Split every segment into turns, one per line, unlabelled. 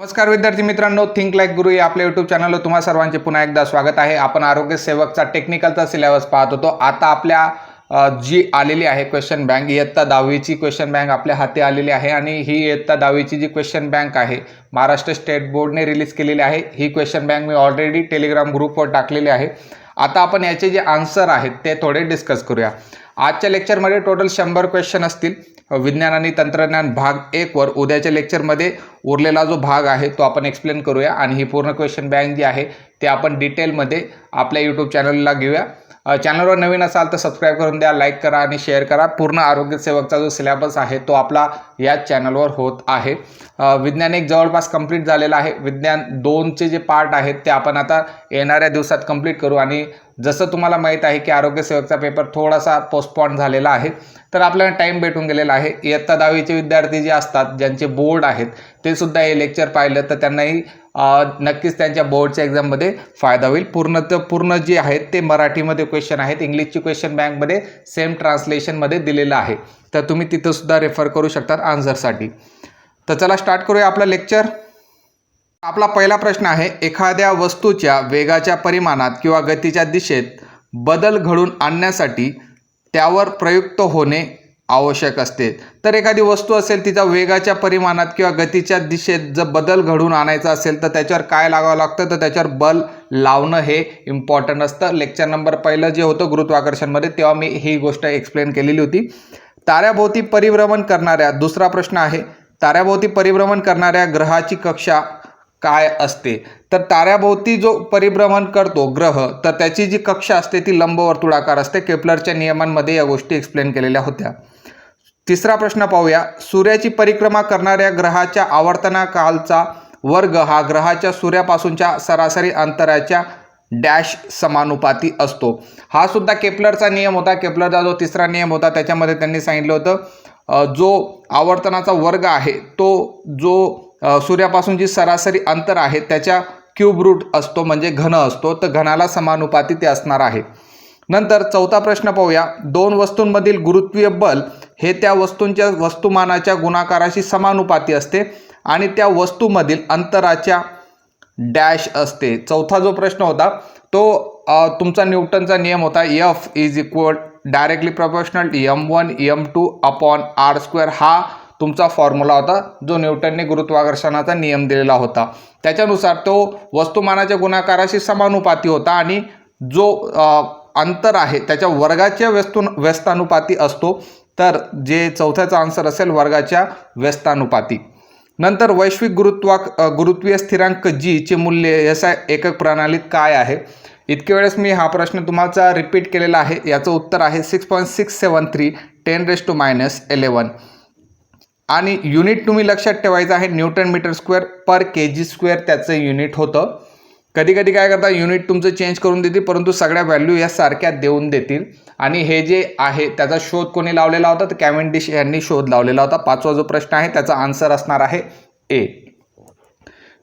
नमस्कार विद्यार्थी मित्रांनो, थिंक लाईक गुरु या आपल्या यूट्यूब चॅनलवर तुम्हा सर्वांचे पुन्हा एकदा स्वागत आहे। आपण आरोग्य सेवकचा टेक्निकलचा सिलेबस पाहत होतो। आता आपल्या जी आलेली आहे क्वेश्चन बँक, इयत्ता 10वीची क्वेश्चन बँक आपल्या हाती आलेली आहे आणि ही इयत्ता 10वीची जी क्वेश्चन बँक आहे महाराष्ट्र स्टेट बोर्डने रिलीज केलेली आहे। ही क्वेश्चन बँक मी ऑलरेडी टेलिग्राम ग्रुपवर टाकलेली आहे। आता आपण याचे जे आन्सर आहेत ते थोडे डिस्कस करूया। आजच्या लेक्चरमध्ये टोटल 100 क्वेश्चन असतील विज्ञान आणि तंत्रज्ञान भाग 1 वर। उद्याच्या लेक्चरमध्ये उरलेला जो भाग आहे तो आपण एक्सप्लेन करूया आणि ही पूर्ण क्वेश्चन बँक जी आहे ते आपण डिटेलमध्ये आपल्या यूट्यूब चॅनलला घेऊया। चॅनलवर नवीन असाल तर सबस्क्राइब करून द्या, लाईक करा आणि शेअर करा। पूर्ण आरोग्य सेवकचा जो सिलेबस आहे तो आपला याच चॅनलवर होत आहे। विज्ञान 1 जवळपास कंप्लीट झालेला आहे। विज्ञान 2चे जे पार्ट आहेत ते आपण आता येणाऱ्या दिवसात कंप्लीट करू आणि जसं तुम्हाला माहित आहे की आरोग्य सेवकचा पेपर थोडासा पोस्टपोन झालेला आहे, तर आपल्याला टाइम भेटून गेलेला आहे। इयत्ता 10वीचे विद्यार्थी जे असतात ज्यांचे बोर्ड आहेत ते सुद्धा हे लेक्चर पाहिलं तर त्यांनाही नक्कीच त्यांच्या बोर्डच्या एक्झाममध्ये फायदा होईल। पूर्ण जे आहेत ते मराठीमध्ये क्वेश्चन आहेत, इंग्लिशची क्वेश्चन बँकमध्ये सेम ट्रान्सलेशनमध्ये दिलेलं आहे, तर तुम्ही तिथं सुद्धा रेफर करू शकता आन्सरसाठी। तर चला स्टार्ट करूया आपलं लेक्चर। आपला पहिला प्रश्न आहे, एखाद्या वस्तूच्या वेगाच्या परिमाणात किंवा गतीच्या दिशेत बदल घडून आणण्यासाठी त्यावर प्रयुक्त होणे आवश्यक असते। तर एखादी वस्तू असेल, तिच्या वेगाच्या परिमाणात किंवा गतीच्या दिशेत जर बदल घडून आणायचा असेल तर त्याच्यावर काय लावावं लागतं, तर त्याच्यावर बल लावणं हे इम्पॉर्टंट असतं। लेक्चर नंबर पहिलं जे होतं गुरुत्वाकर्षणमध्ये तेव्हा मी ही गोष्ट एक्सप्लेन केलेली होती। ताऱ्याभोवती परिभ्रमण करणाऱ्या, दुसरा प्रश्न आहे, ताऱ्याभोवती परिभ्रमण करणाऱ्या ग्रहाची कक्षा काय असते। तर ताऱ्याभोवती जो परिभ्रमण करतो ग्रह, तर त्याची जी कक्षा असते ती लंबवर्तुळाकार असते। केपलरच्या नियमांमध्ये या गोष्टी एक्सप्लेन केलेल्या होत्या। तिसरा प्रश्न पाहूया, सूर्याची परिक्रमा करणाऱ्या ग्रहाच्या आवर्तनकालचा वर्ग हा ग्रहाच्या सूर्यापासूनच्या सरासरी अंतराच्या डॅश समानुपाती असतो। हा सुद्धा केपलरचा नियम होता। केपलरचा जो तिसरा नियम होता त्याच्यामध्ये त्यांनी सांगितलं होतं जो आवर्तनाचा वर्ग आहे तो जो सूर्यापासून जी सरासरी अंतर आहे त्याच्या क्यूब रूट असतो, म्हणजे घन असतो, तर घनाला समानुपाती ते असणार आहे। नंतर चौथा प्रश्न पाहूया, दोन वस्तूंमधील गुरुत्वीय बल हे त्या वस्तूंच्या वस्तुमानाच्या गुणाकाराशी समानुपाती असते आणि त्या वस्तूमधील अंतराच्या डॅश असते। चौथा जो प्रश्न होता तो तुमचा न्यूटनचा नियम होता, F is equal directly proportional m1 m2 upon r²। हा तुमचा फॉर्म्युला होता जो न्यूटनने गुरुत्वाकर्षणाचा नियम दिलेला होता। त्याच्यानुसार तो वस्तुमानाच्या गुणाकाराशी समानुपाती होता आणि जो अंतर आहे त्याच्या वर्गाच्या व्यस्तानुपाती असतो। तर जे चौथ्याचा आन्सर असेल वर्गाच्या व्यस्तानुपाती। नंतर वैश्विक गुरुत्वीय स्थिरांक G चे मूल्य SI एकक प्रणालीत काय आहे। इतके वेळेस मी हा प्रश्न तुम्हाला रिपीट केलेला आहे। याचं उत्तर आहे 6.673 10⁻11 आणि युनिट तुम्ही लक्षात ठेवायचं आहे न्यूटन मीटर स्क्वेअर पर kg² त्याचं युनिट होतं। कधी कधी काय करता, युनिट तुमचं चेंज करून देतील परंतु सगळ्या व्हॅल्यू या सारख्या देऊन देतील। आणि हे जे आहे त्याचा शोध कोणी लावलेला होता, तर कॅव्हेंडिश यांनी शोध लावलेला होता। पाचवा जो प्रश्न आहे त्याचा आन्सर असणार आहे A।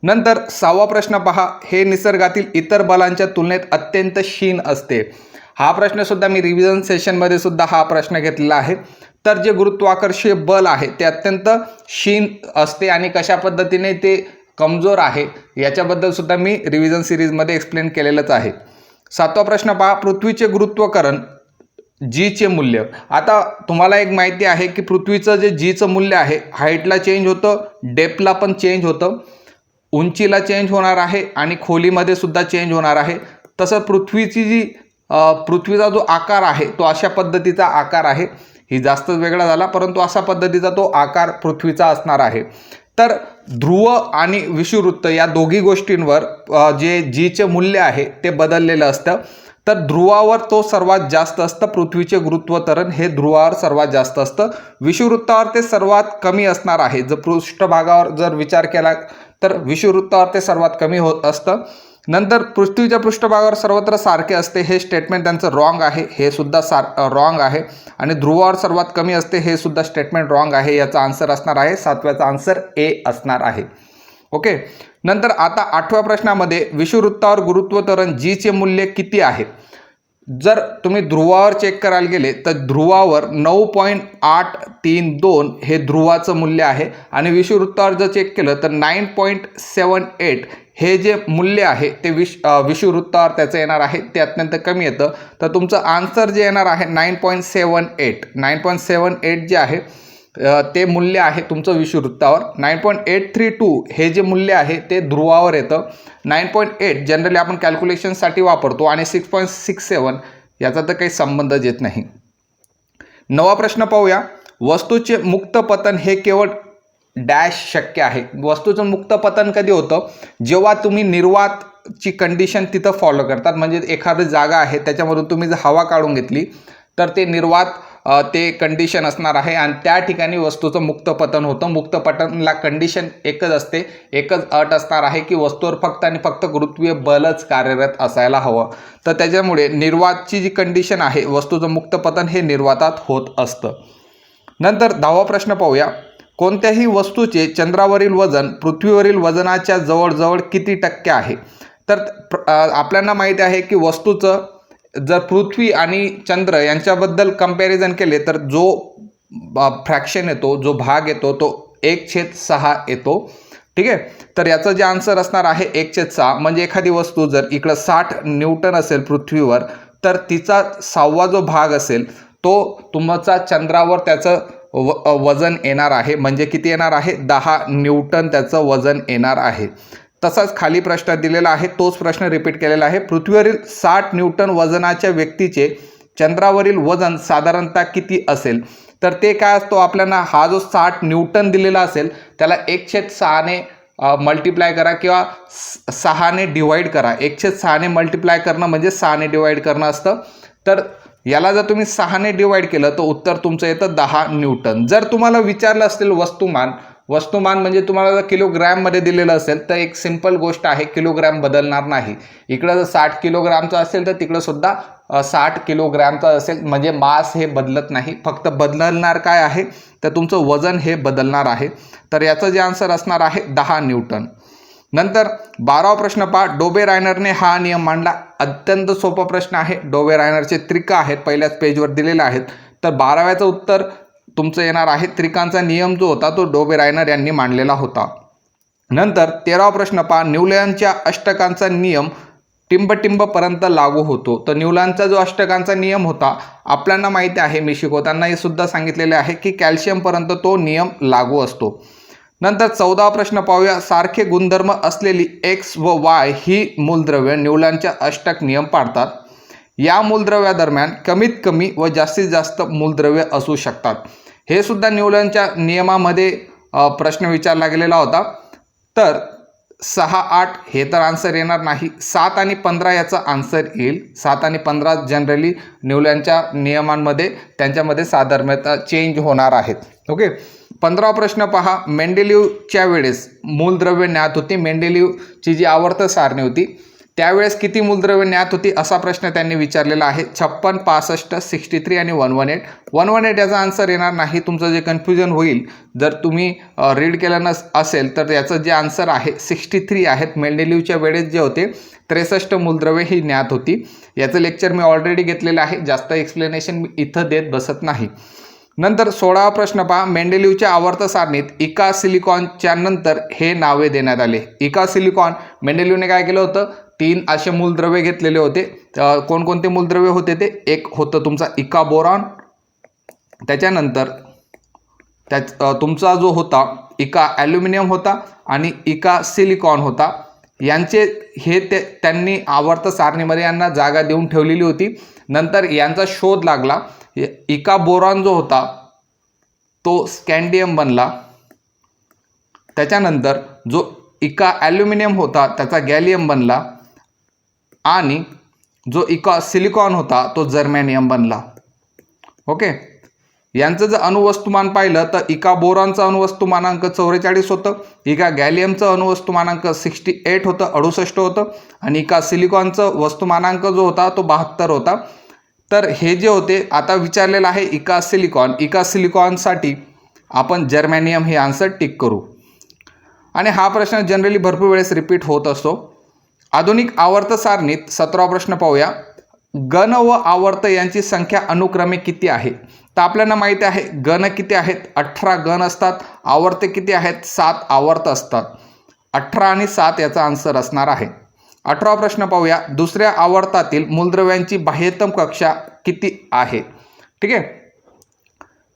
नंतर 6वा प्रश्न पहा, हे निसर्गातील इतर बलांच्या तुलनेत अत्यंत क्षीण असते। हा प्रश्न सुद्धा मी रिव्हिजन सेशनमध्ये सुद्धा हा प्रश्न घेतलेला आहे। तर जे गुरुत्वाकर्षीय बल आहे ते अत्यंत क्षीण असते आणि कशा पद्धतीने ते कमजोर आहे याच्याबद्दल सुद्धा मी रिव्हिजन सिरीजमध्ये एक्सप्लेन केलेलंच आहे। 7वा प्रश्न पहा, पृथ्वीचे गुरुत्वाकर्षण G चे मूल्य। आता तुम्हाला एक माहिती आहे की पृथ्वीचं जे G चं मूल्य आहे हाईटला चेंज होतं, डेप्थला पण चेंज होतं, उंचीला चेंज होणार आहे आणि खोलीमध्ये सुद्धा चेंज होणार आहे। तसं पृथ्वीचा जो आकार आहे तो अशा पद्धतीचा आकार आहे। ही जास्त वेगळा झाला परंतु अशा पद्धतीचा तो आकार पृथ्वीचा असणार आहे। तर ध्रुव आणि विषुववृत्त या दोघी गोष्टींवर जे G चे मूल्य आहे ते बदललेलं असतं। तर ध्रुवावर तो सर्वात जास्त असतं, पृथ्वीचे गुरुत्व त्वरण हे ध्रुवावर सर्वात जास्त असतं, विषुववृत्तावर ते सर्वात कमी असणार आहे। जर पृष्ठभागावर जर विचार केला तर विषुववृत्तावर ते सर्वात कमी होत असतं। नंतर पृथ्वीच्या पृष्ठभागावर सर्वत्र सारखे असते हे स्टेटमेंट त्यांचं रॉंग आहे, हे सुद्धा रॉंग आहे। आणि ध्रुवावर सर्वात कमी असते हे सुद्धा स्टेटमेंट रॉंग आहे। याचा आन्सर असणार आहे 7व्याचा आन्सर A असणार आहे। ओके, नंतर आता 8व्या प्रश्नामध्ये विषुववृत्तावर गुरुत्व त्वरण G चे मूल्य किती आहे। जर तुम्ही ध्रुवावर चेक करायला गेले तर ध्रुवावर 9.832 हे ध्रुवाचं मूल्य आहे आणि विषुववृत्तावर जर चेक केलं तर 9.78 हे जे मूल्य आहे ते विषुववृत्तावर त्याचं येणार आहे, ते अत्यंत कमी येतं. तर तुमचं आन्सर जे येणार आहे 9.78 जे आहे ते मूल्य आहे तुमचं विषुववृत्तावर. 9.832 हे जे मूल्य आहे ते ध्रुवावर येतं. 9.8 जनरली आपण कॅल्क्युलेशनसाठी वापरतो आणि 6.67 याचा तर काही संबंधच येत नाही. नवा प्रश्न पाहूया. वस्तूचे मुक्त पतन हे केवळ डॅश शक्य आहे. वस्तूचं मुक्त पतन कधी होतं? जेव्हा तुम्ही निर्वातची कंडिशन तिथं फॉलो करतात. म्हणजे एखादी जागा आहे त्याच्यामधून तुम्ही जर हवा काढून घेतली तर ते निर्वात ते कंडिशन असणार आहे आणि त्या ठिकाणी वस्तूचं मुक्त पतन होतं. मुक्त पतनला कंडिशन एकच असते, एकच अट असणार आहे की वस्तूवर फक्त आणि फक्त गुरुत्वीय बलच कार्यरत असायला हवं. तर त्याच्यामुळे निर्वातची जी कंडिशन आहे वस्तूचं मुक्त पतन हे निर्वातात होत असतं. नंतर 10वा प्रश्न पाहूया. कोणत्याही वस्तूचे चंद्रावरील वजन पृथ्वीवरील वजनाच्या जवळजवळ किती टक्के आहे? तर आपल्याला माहिती आहे की वस्तूचं जर पृथ्वी आणि चंद्र यांच्याबद्दल कंपॅरिझन केले तर जो फ्रॅक्शन येतो, जो भाग येतो तो 1/6 येतो. ठीक आहे. तर याचं जे आन्सर असणार आहे 1/6. म्हणजे एखादी वस्तू जर इकडं 60 न्यूटन असेल पृथ्वीवर तर तिचा 6वा जो भाग असेल तो तुमचा चंद्रावर त्याचं वजन येणार आहे. म्हणजे किती येणार आहे? 10 न्यूटन त्याचं वजन येणार आहे. तसाच खाली प्रश्न दिलेला आहे, तोच प्रश्न रिपीट केलेला आहे. पृथ्वीवरील 60 न्यूटन वजनाच्या व्यक्तीचे चंद्रावरील वजन साधारणतः किती असेल? तर ते काय असतो? आपल्याला हा जो 60 न्यूटन दिलेला असेल त्याला 1/6ने मल्टिप्लाय करा किंवा 6ने डिवाईड करा. 1/6ने मल्टिप्लाय करणं म्हणजे 6ने डिवाईड करणं असतं. तर याला जर तुम्ही 6ने डिवाईड केलं तर उत्तर तुमचं येतं 10 न्यूटन. जर तुम्हाला विचारलं असेल वस्तुमान म्हणजे तुम्हाला जर किलोग्रॅममध्ये दिलेलं असेल तर एक सिंपल गोष्ट आहे, किलोग्रॅम बदलणार नाही. इकडं जर 60 किलोग्रामचं असेल तर तिकडं सुद्धा 60 किलोग्रॅमचं असेल. म्हणजे मास हे बदलत नाही, फक्त बदलणार काय आहे तर तुमचं वजन हे बदलणार आहे. तर याचं जे आन्सर असणार आहे 10 न्यूटन. नंतर 12वा प्रश्न पहा. डोबे रायनरने हा नियम मांडला. अत्यंत सोपा प्रश्न आहे. डोबे रायनरचे त्रिका आहेत, पहिल्याच पेजवर दिलेले आहेत. तर 12व्याचं उत्तर तुमचं येणार आहे. त्रिकांचा नियम जो होता तो डोबे रायनर यांनी मांडलेला होता. नंतर 13वा प्रश्न पहा. न्यूलँडच्या अष्टकांचा नियम टिंबटिंबपर्यंत लागू होतो. तर न्यूलँडचा जो अष्टकांचा नियम होता आपल्याला माहिती आहे, मी शिकवताना हे सुद्धा सांगितलेले आहे की कॅल्शियमपर्यंत तो नियम लागू असतो. नंतर 14वा प्रश्न पाहूया. सारखे गुणधर्म असलेली X व Y ही मूलद्रव्य न्यूलँडच्या अष्टक नियम पाळतात. या मूलद्रव्यादरम्यान कमीत कमी व जास्तीत जास्त मूलद्रव्य असू शकतात. हे सुद्धा न्यूलँडच्या नियमामध्ये प्रश्न विचारला गेलेला होता. तर 6, 8 हे तर आन्सर येणार नाही. 7 आणि 15 याचा आन्सर येईल. 7 आणि 15 जनरली न्यूलँडच्या नियमांमध्ये त्यांच्यामध्ये साधर्म्यता चेंज होणार आहेत. ओके. 15वा प्रश्न पहा. मेंडेलिव्हच्या वेळेस मूलद्रव्य ज्ञात होती. मेंडेलिव्हची जी आवर्त सारणी होती त्यावेळेस किती मूलद्रव्य ज्ञात होती असा प्रश्न त्यांनी विचारलेला आहे. 56, 65, 63 आणि 118. 118 याचा आन्सर येणार नाही. तुमचं जे कन्फ्युजन होईल जर तुम्ही रीड केलं असेल तर याचं जे आन्सर आहे 63 आहेत. मेंडेलिव्हच्या वेळेस जे होते 63 मूलद्रव्य ही ज्ञात होती. याचं लेक्चर मी ऑलरेडी घेतलेलं आहे, जास्त एक्सप्लेनेशन मी इथं देत बसत नाही. नंतर 16वा प्रश्न पहा. मेंडेलिव्हच्या आवर्त सारणीत इका सिलिकॉनच्या नंतर हे नावे देण्यात आले. इका सिलिकॉन मेंडेलिव्हने काय केलं होतं? 3 असे मूलद्रव्य घेतलेले होते. कोणकोणते मूलद्रव्य होते ते? एक होतं तुमचा इका बोरॉन, त्याच्यानंतर तुमचा जो होता इका ॲल्युमिनियम होता आणि इका सिलिकॉन होता. यांचे हे त्यांनी आवर्त सारणीमध्ये यांना जागा देऊन ठेवलेली होती. नंतर यांचा शोध लागला. इका बोरॉन जो होता तो स्कॅन्डियम बनला. त्याच्यानंतर जो इका ॲल्युमिनियम होता त्याचा गॅलियम बनला आणि जो इका सिलिकॉन होता तो जर्मेनियम बनला. ओके. यांचं जर अणुवस्तुमान पाहिलं तर इका बोरॉनचं अणुवस्तुमानांक 44 होतं. इका गॅलियमचं अणुवस्तुमानांक 68 होतं, 68 होतं आणि इका सिलिकॉनचं वस्तुमानांक जो होता तो 72 होता. तर हे जे होते आता विचारलेलं आहे इका सिलिकॉनसाठी आपण जर्मेनियम हे आन्सर टिक करू. आणि हा प्रश्न जनरली भरपूर वेळेस रिपीट होत असतो. आधुनिक आवर्त सारणीत 17वा प्रश्न पाहूया. घन व आवर्त यांची संख्या अनुक्रमे किती आहे? तर आपल्याला माहिती आहे घन किती आहेत, 18 घन असतात. आवर्त किती आहेत, 7 आवर्त असतात. 18 आणि 7 याचा आन्सर असणार आहे. 18वा प्रश्न पाहूया. दुसऱ्या आवर्तातील मूलद्रव्यांची बाह्यतम कक्षा किती आहे? ठीक आहे,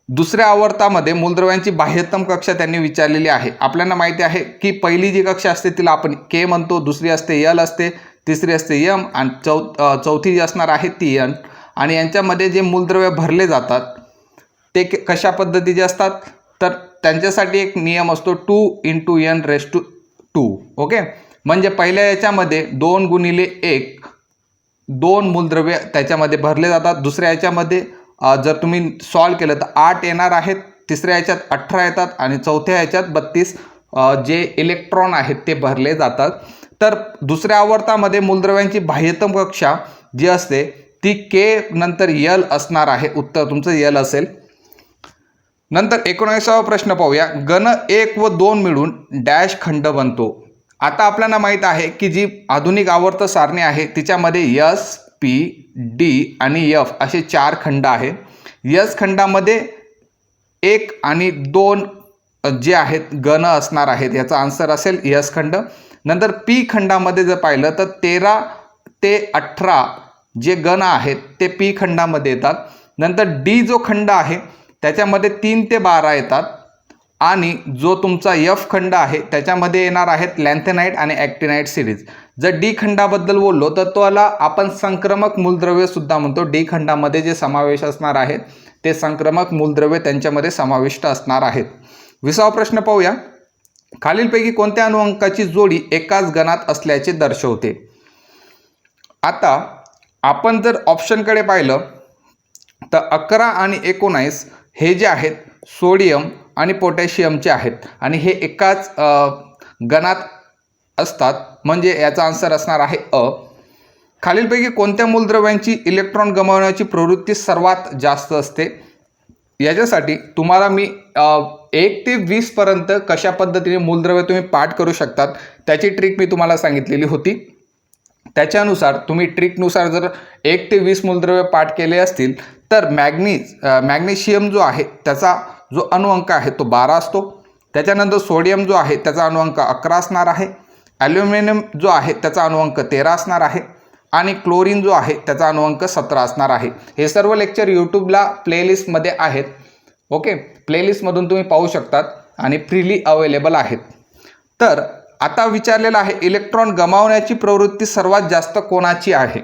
दुसऱ्या आवर्तामध्ये मूलद्रव्यांची बाह्यतम कक्षा त्यांनी विचारलेली आहे. आपल्याला माहिती आहे की पहिली जी कक्षा असते तिला आपण के म्हणतो, दुसरी असते यल असते, तिसरी असते यम आणि चौथी जी असणार आहे ती एन. आणि यांच्यामध्ये जे मूलद्रव्य भरले जातात ते कशा पद्धतीचे असतात, तर त्यांच्यासाठी एक नियम असतो 2 × n⁻². ओके, म्हणजे पहिल्या याच्यामध्ये 2 × 1 2 मूलद्रव्य त्याच्यामध्ये भरले जातात. दुसऱ्या याच्यामध्ये जर तुम्ही सॉल्व केलं तर 8 येणार आहेत, तिसऱ्या याच्यात 18 येतात आणि चौथ्या याच्यात 32 जे इलेक्ट्रॉन आहेत ते भरले जातात. तर दुसऱ्या आवर्तामध्ये मूलद्रव्यांची बाह्यतम कक्षा जी असते ती के नंतर यल असणार आहे. उत्तर तुमचं यल असेल. नंतर 19वा प्रश्न पाहूया. घन 1 व 2 मिळून डॅश खंड बनतो. आता आपल्याला माहीत आहे की जी आधुनिक आवर्त सारणी आहे तिच्यामध्ये एस, पी, डी आणि एफ असे 4 खंड आहेत. एस खंडामध्ये 1 आणि 2 जे आहेत घन असणार आहेत, याचा आन्सर असेल एस खंड. नंतर पी खंडामध्ये जर पाहिलं तर 13 ते 18 जे घन आहेत ते पी खंडामध्ये येतात. नंतर डी जो खंड आहे त्याच्यामध्ये 3 ते 12 येतात. आणि जो तुमचा एफ खंड आहे त्याच्यामध्ये येणार आहेत लॅन्थेनाइट आणि ॲक्टिनाइट सिरीज. जर डी खंडाबद्दल बोललो तर त्याला आपण संक्रमक मूलद्रव्य सुद्धा म्हणतो. डी खंडामध्ये जे समावेश असणार आहेत ते संक्रमक मूलद्रव्य त्यांच्यामध्ये समाविष्ट असणार आहेत. 20वा प्रश्न पाहूया. खालीलपैकी कोणत्या अणुअंकाची जोडी एकाच गणात असल्याचे दर्शवते? आता आपण जर ऑप्शनकडे पाहिलं तर 11 आणि 19 हे जे आहेत सोडियम आणि पोटॅशियमचे आहेत आणि हे एकाच गणात असतात, म्हणजे याचा आन्सर असणार आहे अ. खालीलपैकी कोणत्या मूलद्रव्यांची इलेक्ट्रॉन गमावण्याची प्रवृत्ती सर्वात जास्त असते? याच्यासाठी तुम्हाला मी 1 ते 20 पर्यंत कशा पद्धतीने मूलद्रव्य तुम्ही पाठ करू शकतात त्याची ट्रिक मी तुम्हाला सांगितलेली होती. त्याच्यानुसार तुम्ही ट्रिकनुसार जर 1 ते 20 मूलद्रव्य पाठ केले असतील तर मॅग्नेशियम जो आहे त्याचा जो अणुअंक आहे तो 12 असतो. त्याच्यानंतर सोडियम जो आहे त्याचा अणुअंक 11 असणार आहे. ॲल्युमिनियम जो आहे त्याचा अणुअंक 13 असणार आहे आणि क्लोरीन जो आहे त्याचा अणुअंक 17 असणार आहे. हे सर्व लेक्चर यूट्यूबला प्लेलिस्टमध्ये आहेत. ओके, प्लेलिस्टमधून तुम्ही पाहू शकतात आणि फ्रीली अवेलेबल आहेत. तर आता विचारलेलं आहे इलेक्ट्रॉन गमावण्याची प्रवृत्ती सर्वात जास्त कोणाची आहे?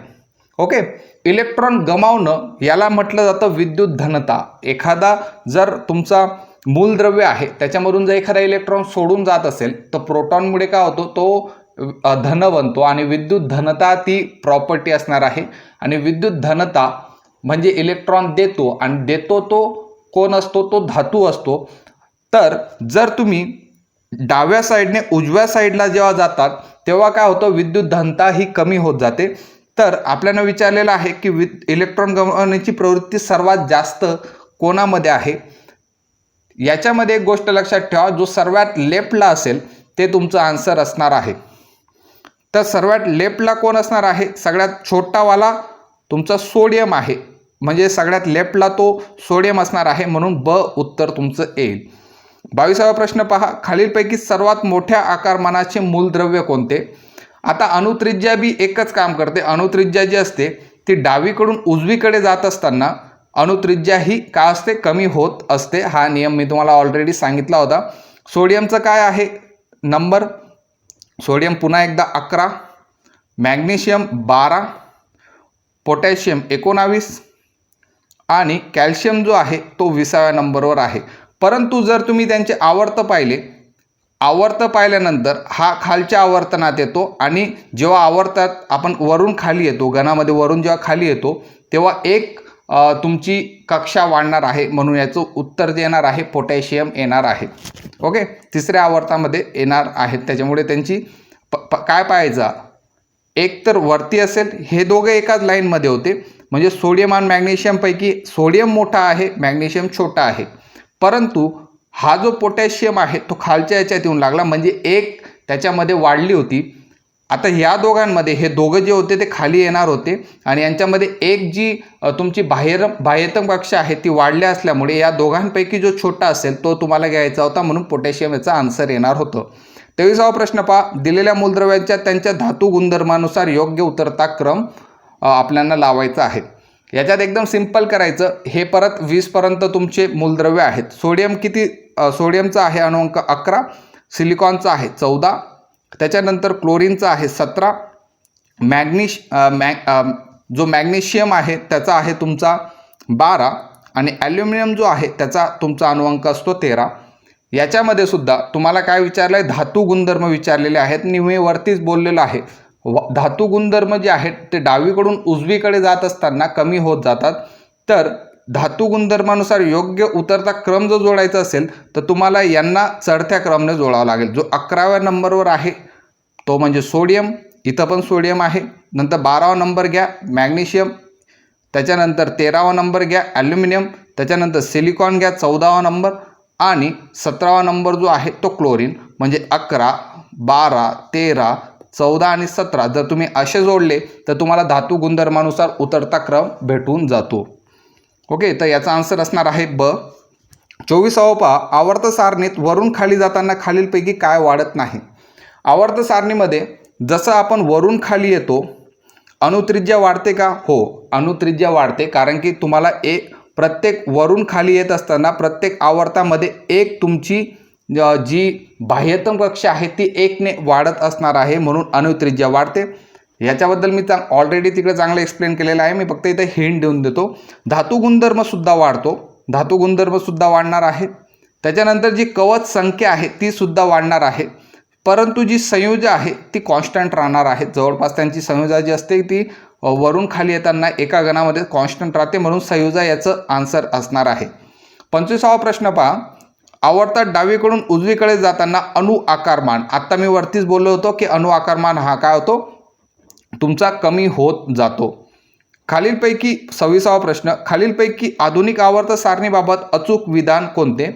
ओके, इलेक्ट्रॉन गमावणं याला म्हटलं जातं विद्युत धनता. एखादा जर तुमचा मूलद्रव्य आहे त्याच्यामधून जर एखादा इलेक्ट्रॉन सोडून जात असेल तर प्रोटॉनमुळे काय होतो, तो धन बनतो आणि विद्युत धनता ती प्रॉपर्टी असणार आहे. आणि विद्युत धनता म्हणजे इलेक्ट्रॉन देतो आणि देतो तो कोण असतो, तो धातू असतो. तर जर तुम्ही डाव्या साईडने उजव्या साईडला जेव्हा जातात तेव्हा काय होतं, विद्युत धनता ही कमी होत जाते. तर आपल्याला विचारलेलं आहे की इलेक्ट्रॉन गमावण्याची प्रवृत्ती सर्वात जास्त कोणामध्ये आहे? याच्यामध्ये एक गोष्ट लक्षात ठेवा, जो सर्वात लेफ्टला असेल ते तुमचं आन्सर असणार आहे. तर सर्वात लेफ्टला कोण असणार आहे? सगळ्यात छोटावाला तुमचा सोडियम आहे, म्हणजे सगळ्यात लेफ्टला तो सोडियम असणार आहे, म्हणून ब उत्तर तुमचं येईल. 22वा प्रश्न पहा. खालीलपैकी सर्वात मोठ्या आकारमानाचे मूलद्रव्य कोणते? आता अणुत्रिज्या बी एकच काम करते. अणुत्रिज्या जी असते ती डावीकडून उजवीकडे जात असताना अणुत्रिज्या ही काय असते, कमी होत असते. हा नियम मी तुम्हाला ऑलरेडी सांगितला होता. सोडियमचं काय आहे नंबर? सोडियम पुन्हा एकदा 11, मॅग्नेशियम 12, पोटॅशियम 19 आणि कॅल्शियम जो आहे तो 20व्या नंबरवर आहे. परंतु जर तुम्ही त्यांचे आवर्त पाहिल्यानंतर हा खालच्या आवर्तनात येतो आणि जेव्हा आवर्तात आपण वरून खाली येतो, गणामध्ये वरून जेव्हा खाली येतो तेव्हा एक तुमची कक्षा वाढणार आहे, म्हणून याचं उत्तर जे येणार आहे पोटॅशियम येणार आहे. ओके, तिसऱ्या आवर्तामध्ये येणार आहेत. त्याच्यामुळे त्यांची काय पाहायचं, एक तर वरती असेल, हे दोघे एकाच लाईनमध्ये होते, म्हणजे सोडियम आणि मॅग्नेशियमपैकी सोडियम मोठा आहे, मॅग्नेशियम छोटा आहे. परंतु हा जो पोटॅशियम आहे तो खालच्या याच्यात येऊन लागला, म्हणजे एक त्याच्यामध्ये वाढली होती आता ह्या दोघांमध्ये हे दोघं जे होते ते खाली येणार होते आणि यांच्यामध्ये एक जी तुमची बाह्यतम कक्षा आहे ती वाढली असल्यामुळे या दोघांपैकी जो छोटा असेल तो तुम्हाला घ्यायचा होता, म्हणून पोटॅशियम याचा आन्सर येणार होतं. 23वा प्रश्न पहा. दिलेल्या मूलद्रव्यांच्या त्यांच्या धातू गुणधर्मानुसार योग्य उतरता क्रम आपल्याला लावायचा आहे. याच्यात एकदम सिंपल करायचं. हे परत 20 पर्यंत तुमचे मूलद्रव्य आहेत. सोडियम किती, सोडियमचा आहे अणुअंक 11, सिलिकॉनचा आहे 14, त्याच्यानंतर क्लोरीनचा आहे 17, जो मॅग्नेशियम आहे त्याचा आहे तुमचा 12 आणि ॲल्युमिनियम जो आहे त्याचा तुमचा अणुअंक असतो 13. याच्यामध्ये सुद्धा तुम्हाला काय विचारलं आहे, धातू गुणधर्म विचारलेले आहेत. मी वरतीच बोललेलो आहे, धातू गुणधर्म जे आहेत ते डावीकडून उजवीकडे जात असताना कमी होत जातात. तर धातू गुणधर्मानुसार योग्य उतरता क्रम जो जोडायचा असेल तर तुम्हाला यांना चढत्या क्रमाने जोडावा लागेल. जो 11व्या नंबरवर आहे तो म्हणजे सोडियम, इथं पण सोडियम आहे. नंतर 12वा नंबर घ्या मॅग्नेशियम, त्याच्यानंतर 13वा नंबर घ्या ॲल्युमिनियम, त्याच्यानंतर सिलिकॉन घ्या 14वा नंबर आणि 17वा नंबर जो आहे तो क्लोरीन. म्हणजे 11, 12, 13, 14 आणि 17 जर तुम्ही असे जोडले तर तुम्हाला धातू गुणधर्मानुसार उतरता क्रम भेटून जातो. ओके, तर याचा आन्सर असणार आहे ब. 24वा पहा. आवर्त सारणीत वरून खाली जाताना खालीलपैकी काय वाढत नाही. आवर्त सारणीमध्ये जसं आपण वरून खाली येतो अणुत्रिज्या वाढते का? हो, अणुत्रिज्या वाढते. कारण की तुम्हाला प्रत्येक वरून खाली येत असताना प्रत्येक आवर्तामध्ये एक तुमची जी बाह्यतम कक्षा आहे ती 1ने वाढत असणार आहे, म्हणून अणुत्रिज्या वाढते. याच्याबद्दल मी ऑलरेडी तिकडे चांगलं एक्सप्लेन केलेलं आहे. मी फक्त इथे हिंट देऊन देतो. धातू गुणधर्मसुद्धा वाढतो, धातू गुणधर्मसुद्धा वाढणार आहे. त्याच्यानंतर जी कवच संख्या आहे ती सुद्धा वाढणार आहे, परंतु जी संयोजा आहे ती कॉन्स्टंट राहणार आहे. जवळपास त्यांची संयोजा जी असते ती वरून खाली येताना एका गणामध्ये कॉन्स्टंट राहते, म्हणून संयोजा याचं आन्सर असणार आहे. 25वा प्रश्न पहा. आवर्तात डावीकडून उजवीकडे जाताना अणु आकारमान. आत्ता मी वरतीच बोललो होतो की अणु आकारमान हा काय होतो, तुमचा कमी होत जातो. खालीलपैकी 26वा प्रश्न. खालीलपैकी आधुनिक आवर्त सारणीबाबत अचूक विधान कोणते.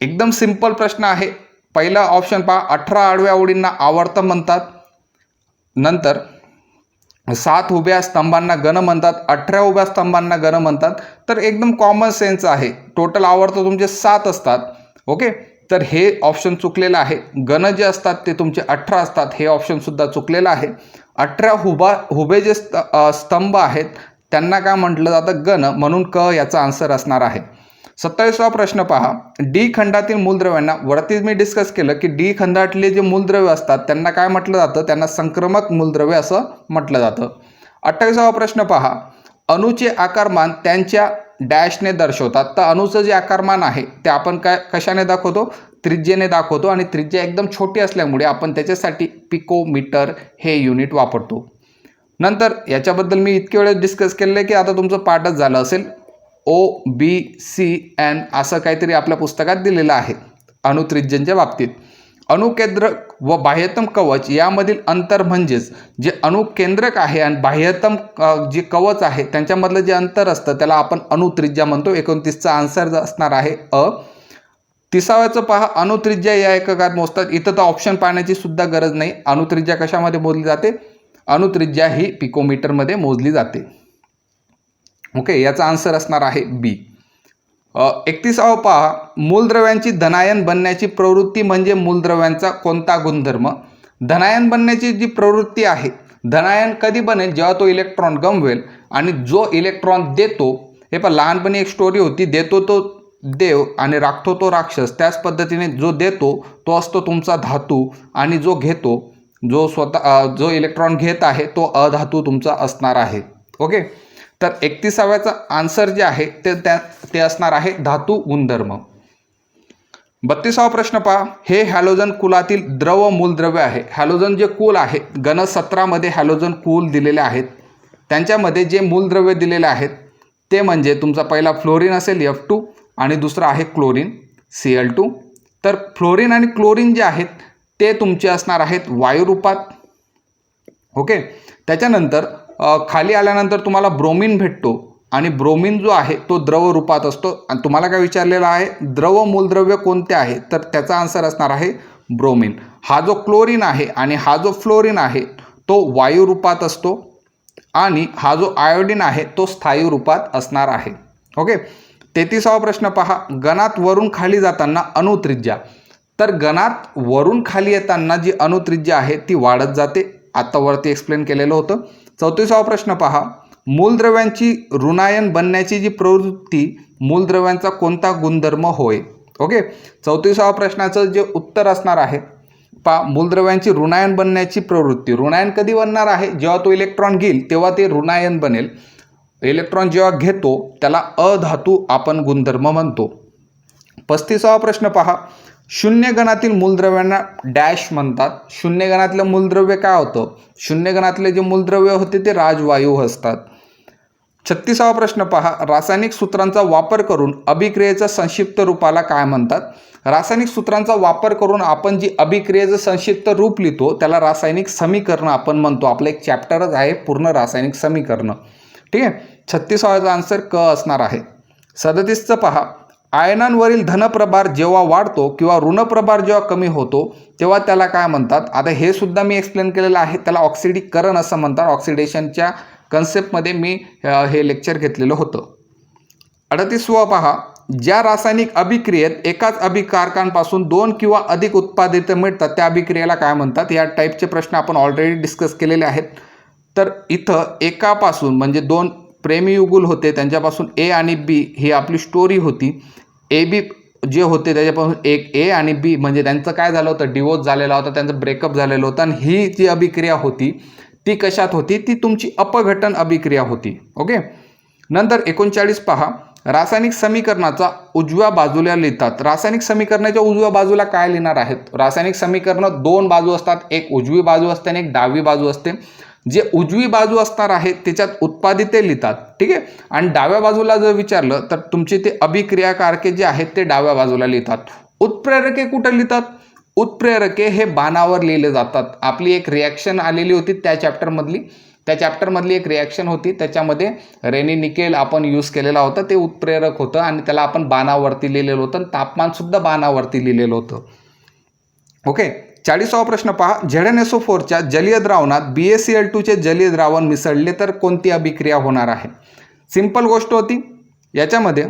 एकदम सिंपल प्रश्न आहे. पहिला ऑप्शन पहा. 18 आडव्या ओळींना आवर्त म्हणतात. नंतर 7 उभ्या स्तंभांना गण म्हणतात, 18 उभ्या स्तंभांना गण म्हणतात. तर एकदम कॉमन सेन्स आहे. टोटल आवर्त तुमचे 7 असतात. ओके, तर हे ऑप्शन चुकलेलं आहे. गण जे असतात ते तुमचे 18 असतात, हे ऑप्शनसुद्धा चुकलेलं आहे. 18 उभे जे स्तंभ आहेत त्यांना काय म्हटलं जातं, गण, म्हणून क याचा आन्सर असणार आहे. 27वा प्रश्न पहा. डी खंडातील मूलद्रव्यांना, वरतीच मी डिस्कस केलं की डी खंडातले जे मूलद्रव्य असतात त्यांना काय म्हटलं जातं, त्यांना संक्रमक मूलद्रव्य असं म्हटलं जातं. 28वा प्रश्न पहा. अणूचे आकारमान त्यांच्या डॅशने दर्शवतात. तर अणूचं जे आकारमान आहे ते आपण कशाने दाखवतो, त्रिज्येने दाखवतो. आणि त्रिज्या एकदम छोटी असल्यामुळे आपण त्याच्यासाठी पिकोमीटर हे युनिट वापरतो. नंतर याच्याबद्दल मी इतके वेळेस डिस्कस केलेलं आहे की आता तुमचं पाठच झालं असेल. OBCN असं काहीतरी आपल्या पुस्तकात दिलेलं आहे अणुत्रिज्यांच्या बाबतीत. अणुकेंद्रक व बाह्यतम कवच यामधील अंतर म्हणजेच जे अणुकेंद्रक आहे आणि बाह्यतम जे कवच आहे त्यांच्यामधलं जे अंतर असतं त्याला आपण अणुत्रिज्या म्हणतो. 29चा आन्सर असणार आहे अ. 30व्याचं पहा. अणुत्रिज्या या एककात मोजतात. इथं तर ऑप्शन पाहण्याची सुद्धा गरज नाही. अणुत्रिज्या कशामध्ये मोजली जाते, अणुत्रिज्या ही पिकोमीटरमध्ये मोजली जाते. ओके, याचा आन्सर असणार आहे बी. 31वा पहा. मूलद्रव्यांची धनायन बनण्याची प्रवृत्ती म्हणजे मूलद्रव्यांचा कोणता गुणधर्म. धनायन बनण्याची जी प्रवृत्ती आहे, धनायन कधी बनेल, जेव्हा तो इलेक्ट्रॉन गमवेल आणि जो इलेक्ट्रॉन देतो, हे पण लहानपणी एक स्टोरी होती, देतो तो देव आणि राखतो तो राक्षस. त्याच पद्धतीने जो देतो तो असतो तुमचा धातू आणि जो घेतो, जो इलेक्ट्रॉन घेत आहे तो अधातू तुमचा असणार आहे. ओके, तर 31व्याचा आन्सर जे आहे ते असणार आहे धातू गुणधर्म. 32वा प्रश्न पहा. हे हॅलोजन कुलातील द्रव मूलद्रव्य आहे. हॅलोजन जे कुल आहे, गण 17मध्ये हॅलोजन कुल दिलेले आहेत. त्यांच्यामध्ये जे मूलद्रव्य दिलेले आहेत ते म्हणजे तुमचा पहिला फ्लोरीन असेल F2 आणि दुसरा आहे क्लोरीन Cl2. तर फ्लोरीन आणि क्लोरीन जे आहेत ते तुमचे असणार आहेत वायुरूपात. ओके, त्याच्यानंतर खाली आल्यानंतर तुम्हाला ब्रोमीन भेटतो आणि ब्रोमीन जो आहे तो द्रव रूपात असतो. आणि तुम्हाला काय विचारलेलं आहे, द्रव मूलद्रव्य कोणते आहे, तर त्याचा आन्सर असणार आहे ब्रोमीन. हा जो क्लोरीन आहे आणि हा जो फ्लोरीन आहे तो वायू रूपात असतो आणि हा जो आयोडीन आहे तो स्थायू रूपात असणार आहे. ओके. 33वा प्रश्न पहा, गणात वरून खाली जाताना अणुत्रिज्या. तर गणात वरून खाली येताना जी अणुत्रिज्या आहे ती वाढत जाते. आता वरती एक्सप्लेन केलेलं होतं. 34वा प्रश्न पहा, मूलद्रव्यांची ऋणायन बनण्याची जी प्रवृत्ती मूलद्रव्यांचा कोणता गुणधर्म होय. ओके. 34वा प्रश्नाचं जे उत्तर असणार आहे पहा, मूलद्रव्यांची ऋणायन बनण्याची प्रवृत्ती. ऋणायन कधी बनणार आहे, जेव्हा तो इलेक्ट्रॉन घेईल तेव्हा ते ऋणायन बनेल. इलेक्ट्रॉन जेव्हा घेतो त्याला अधातू आपण गुणधर्म म्हणतो. 35वा प्रश्न पहा, शून्य गणातील मूलद्रव्यांना डॅश म्हणतात. शून्य गणातलं मूलद्रव्य काय होतं, शून्य गणातले जे मूलद्रव्य होते ते राजवायू असतात. 36वा प्रश्न पहा, रासायनिक सूत्रांचा वापर करून अभिक्रियेच्या संक्षिप्त रूपाला काय म्हणतात. रासायनिक सूत्रांचा वापर करून आपण जी अभिक्रियेचं संक्षिप्त रूप लिहितो त्याला रासायनिक समीकरण आपण म्हणतो. आपलं एक चॅप्टरच आहे पूर्ण रासायनिक समीकरण. ठीक आहे. 36वाचा आन्सर क असणार आहे. 37चं पहा, आयनांवरील धनप्रभार जेव्हा वाढतो किंवा ऋणप्रभार जेव्हा कमी होतो तेव्हा त्याला काय म्हणतात. आता हे सुद्धा मी एक्सप्लेन केलेलं आहे. त्याला ऑक्सिडीकरण असं म्हणतात. ऑक्सिडेशनच्या कन्सेप्टमध्ये मी हे लेक्चर घेतलेलं होतं. 38वा पहा, ज्या रासायनिक अभिक्रियेत एकाच अभिकारकांपासून 2 किंवा अधिक उत्पादित मिळतात त्या अभिक्रियेला काय म्हणतात. या टाईपचे प्रश्न आपण ऑलरेडी डिस्कस केलेले आहेत. तर इथं एकापासून म्हणजे 2 प्रेमीयुगुल होते त्यांच्यापासून ए आणि बी ही आपली स्टोरी होती. ए बी जे होते त्याच्यापासून एक ए आणि बी म्हणजे त्यांचं काय झालं होतं, डिवोर्स झालेला होता, त्यांचं ब्रेकअप झालेलं होतं. आणि ही जी अभिक्रिया होती ती कशात होती, ती तुमची अपघटन अभिक्रिया होती. ओके. नंतर 39 पहा, रासायनिक समीकरणाचा उजव्या बाजूला लिहितात. रासायनिक समीकरणाच्या उजव्या बाजूला काय लिहिणार आहेत. रासायनिक समीकरण 2 बाजू असतात, एक उजवी बाजू असते आणि एक डावी बाजू असते. जे उजवी बाजू असणार आहे त्याच्यात उत्पादिते लिहितात. ठीक आहे. आणि डाव्या बाजूला जर विचारलं तर तुमचे ते अभिक्रियाकारके जे आहेत ते डाव्या बाजूला लिहितात. उत्प्रेरके कुठं लिहितात. उत्प्रेरके हे बाणावर लिहिले जातात. आपली एक रिॲक्शन आलेली होती त्या चॅप्टरमधली एक रिॲक्शन होती, त्याच्यामध्ये रेनी निकेल आपण यूज केलेला होता. ते उत्प्रेरक होतं आणि त्याला आपण बाणावरती लिहिलेलं होतं. तापमानसुद्धा बाणावरती लिहिलेलं होतं. ओके. 40वा प्रश्न पहा, ZnSO4च्या जलीय द्रावणात BaCl2चे जलीय द्रावण मिसळले तर कोणती अभिक्रिया होणार आहे. सिंपल गोष्ट होती. याच्यामध्ये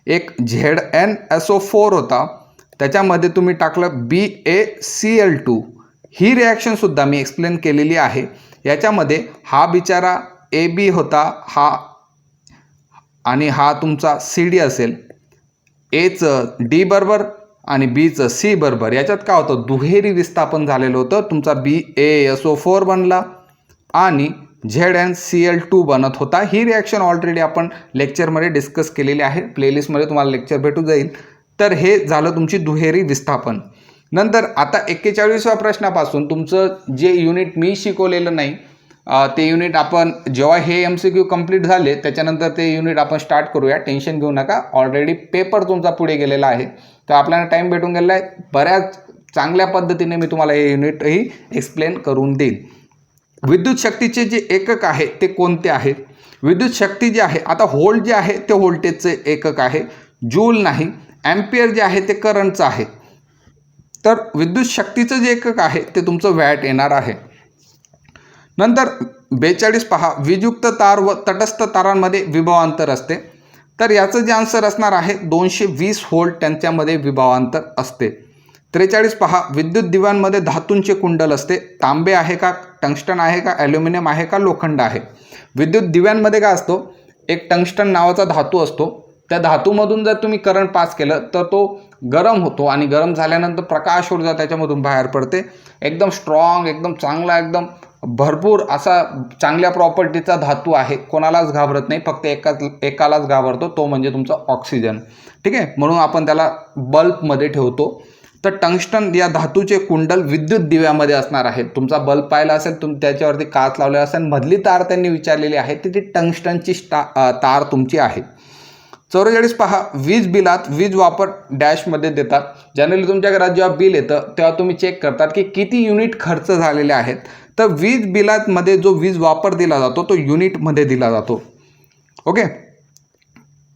एक ZnSO4 होता, त्याच्यामध्ये तुम्ही टाकलं BaCl2. ही रिॲक्शनसुद्धा मी एक्सप्लेन केलेली आहे. याच्यामध्ये हा बिचारा AB होता हा आणि हा तुमचा CD असेल. Aचं D बरोबर आणि Bचं C बरोबर. याच्यात काय होतं, दुहेरी विस्थापन झालेलं होतं. तुमचा BaSO4 बनला आणि ZnCl2 बनत होता. ही रिॲक्शन ऑलरेडी आपण लेक्चरमध्ये डिस्कस केलेली आहे. प्लेलिस्टमध्ये तुम्हाला लेक्चर भेटून जाईल. तर हे झालं तुमची दुहेरी विस्थापन. नंतर आता 41व्या प्रश्नापासून तुमचं जे युनिट मी शिकवलेलं नाही ते युनिट आपण जेव्हा हे MCQ कंप्लीट झाले त्याच्यानंतर ते युनिट आपण स्टार्ट करूया. टेन्शन घेऊ नका. ऑलरेडी पेपर तुमचा पुढे गेलेला आहे. तर आपल्याला टाईम भेटून गेलेला आहे. बऱ्याच चांगल्या पद्धतीने मी तुम्हाला हे युनिटही एक्सप्लेन करून देईल. विद्युत शक्तीचे जे एकक आहे ते कोणते आहेत. विद्युत शक्ती जी आहे, आता व्होल्ट जे आहे ते व्होल्टेजचे एकक आहे, जूल नाही. ॲम्पियर जे आहे ते करंटचं आहे. तर विद्युत शक्तीचं जे एकक आहे ते तुमचं वॅट येणार आहे. नंतर 42 पहा, वीजयुक्त तार व तटस्थ तारांमध्ये विभवांतर असते. तर याचं जे आन्सर असणार आहे 220 व्होल्ट त्यांच्यामध्ये विभवांतर असते. 43 पहा, विद्युत दिव्यांमध्ये धातूंचे कुंडल असते. तांबे आहे का, टंगस्टन आहे का, ॲल्युमिनियम आहे का, लोखंड आहे. विद्युत दिव्यांमध्ये काय असतो, एक टंगस्टन नावाचा धातू असतो. त्या धातूमधून जर तुम्ही करंट पास केलं तर तो गरम होतो आणि गरम झाल्यानंतर प्रकाश ऊर्जा त्याच्यामधून बाहेर पडते. एकदम स्ट्रॉंग, एकदम चांगला, एकदम भरपूर असा चांगल्या प्रॉपर्टीचा धातू आहे. कोणालाच घाबरत नाही, फक्त एकालाच घाबरतो, तो म्हणजे तुमचा ऑक्सिजन. ठीक आहे. म्हणून आपण त्याला बल्बमध्ये ठेवतो. तर टंगस्टन या धातूचे कुंडल विद्युत दिव्यामध्ये असणार आहेत. तुमचा बल्ब पाहिला असेल, तुम्ही त्याच्यावरती काच लावलेला असेल, मधली तार त्यांनी विचारलेली आहे ती टंगस्टनची तार तुमची आहे. 44 पहा, वीज बिलात वीज वापर डॅशमध्ये देतात. जनरली तुमच्या घरात जेव्हा बिल येतं तेव्हा तुम्ही चेक करतात की किती युनिट खर्च झालेले आहेत. तर वीज बिलामध्ये जो वीज वापर दिला जातो तो युनिटमध्ये दिला जातो. ओके.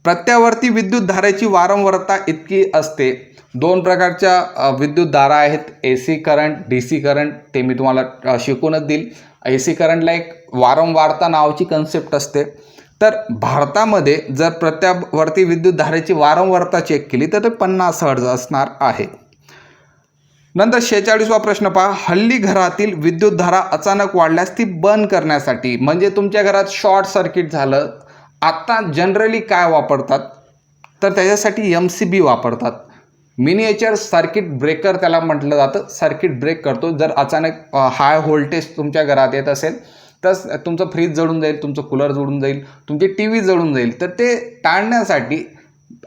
प्रत्यावर्ती विद्युत धारेची वारंवारता इतकी असते. दोन प्रकारच्या विद्युतधारा आहेत, AC करंट, DC करंट. ते मी तुम्हाला शिकूनच देईल. AC करंटला एक वारंवारता नावाची कन्सेप्ट असते. तर भारतामध्ये जर प्रत्यावर्ती विद्युतधारेची वारंवारता चेक केली तर ते 50 हर्ट्झ असणार आहे. नंतर 46वा प्रश्न पहा, हल्ली घरातील विद्युतधारा अचानक वाढल्यास ती बंद करण्यासाठी, म्हणजे तुमच्या घरात शॉर्ट सर्किट झालं, आता जनरली काय वापरतात तर त्याच्यासाठी MCB वापरतात. मिनिएचर सर्किट ब्रेकर त्याला म्हटलं जातं. सर्किट ब्रेक करतो. जर अचानक हाय व्होल्टेज तुमच्या घरात येत असेल तर तुमचं फ्रीज जळून जाईल, तुमचं कूलर जळून जाईल, तुमची TV जळून जाईल. तर ते टाळण्यासाठी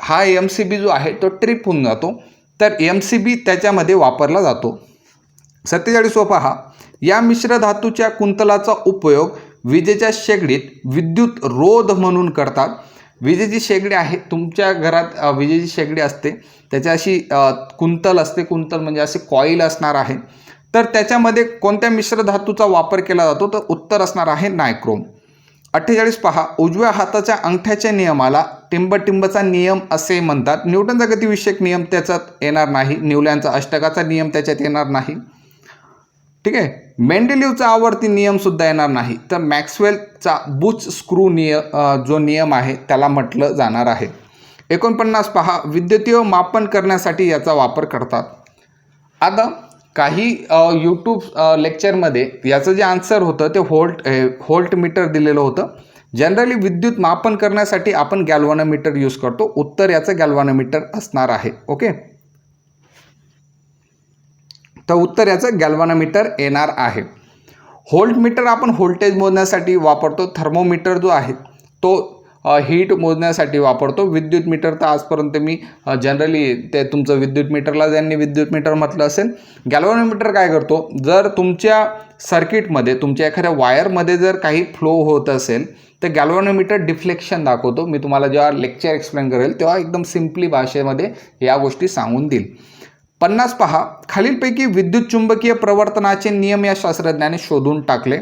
हा MCB जो आहे तो ट्रिप होऊन जातो. तर MCB त्याच्यामध्ये वापरला जातो. 47 पहा, या मिश्र धातूच्या कुंतलाचा उपयोग विजेच्या शेगडीत विद्युत रोध म्हणून करतात. विजेची शेगडी आहे, तुमच्या घरात विजेची शेगडी असते, त्याच्याशी कुंतल असते. कुंतल म्हणजे असे कॉईल असणार आहे. तर त्याच्यामध्ये कोणत्या मिश्र धातूचा वापर केला जातो तर उत्तर असणार आहे नायक्रोम. 48 पहा, उजव्या हाताच्या अंगठ्याच्या नियमाला टिंबटिंबचा नियम असे म्हणतात. न्यूटनचा गतिविषयक नियम त्याच्यात येणार नाही. न्यूलँडचा अष्टकाचा नियम त्याच्यात येणार नाही. ठीक आहे. मेंडेलिव्हचा आवर्ती नियम सुद्धा येणार नाही. तर मॅक्सवेलचा बुच स्क्रू जो नियम आहे त्याला म्हटलं जाणार आहे. 49 पहा, विद्युतीय मापन करण्यासाठी याचा वापर करतात. आता काही यूट्यूब लेक्चरमध्ये याचं जे आन्सर होतं ते व्होल्ट मीटर दिलेलं होतं. जनरली विद्युत मापन करण्यासाठी आपण गॅल्व्हॅनोमीटर यूज करतो. उत्तर याचं गॅल्व्हॅनोमीटर असणार आहे. ओके, तर उत्तर याचं गॅल्व्हॅनोमीटर येणार आहे. व्होल्ट मीटर आपण व्होल्टेज मोजण्यासाठी वापरतो. थर्मोमीटर जो आहे तो हीट मोजण्यासाठी वापरतो. विद्युत मीटर तर आजपर्यंत मी जनरली ते तुमचं विद्युत मीटरला ज्यांनी विद्युत मीटर म्हटलं असेल. गॅल्व्हॅनोमीटर काय करतो, जर तुमच्या सर्किटमध्ये तुमच्या एखाद्या वायरमध्ये जर काही फ्लो होत असेल तर गॅल्व्हॅनोमीटर डिफ्लेक्शन दाखवतो. मी तुम्हाला जेव्हा लेक्चर एक्सप्लेन करेल तेव्हा एकदम सिम्पली भाषेमध्ये या गोष्टी सांगून देईल. 50 पहा, खालीलपैकी विद्युत चुंबकीय प्रवर्तनाचे नियम या शास्त्रज्ञाने शोधून टाकले.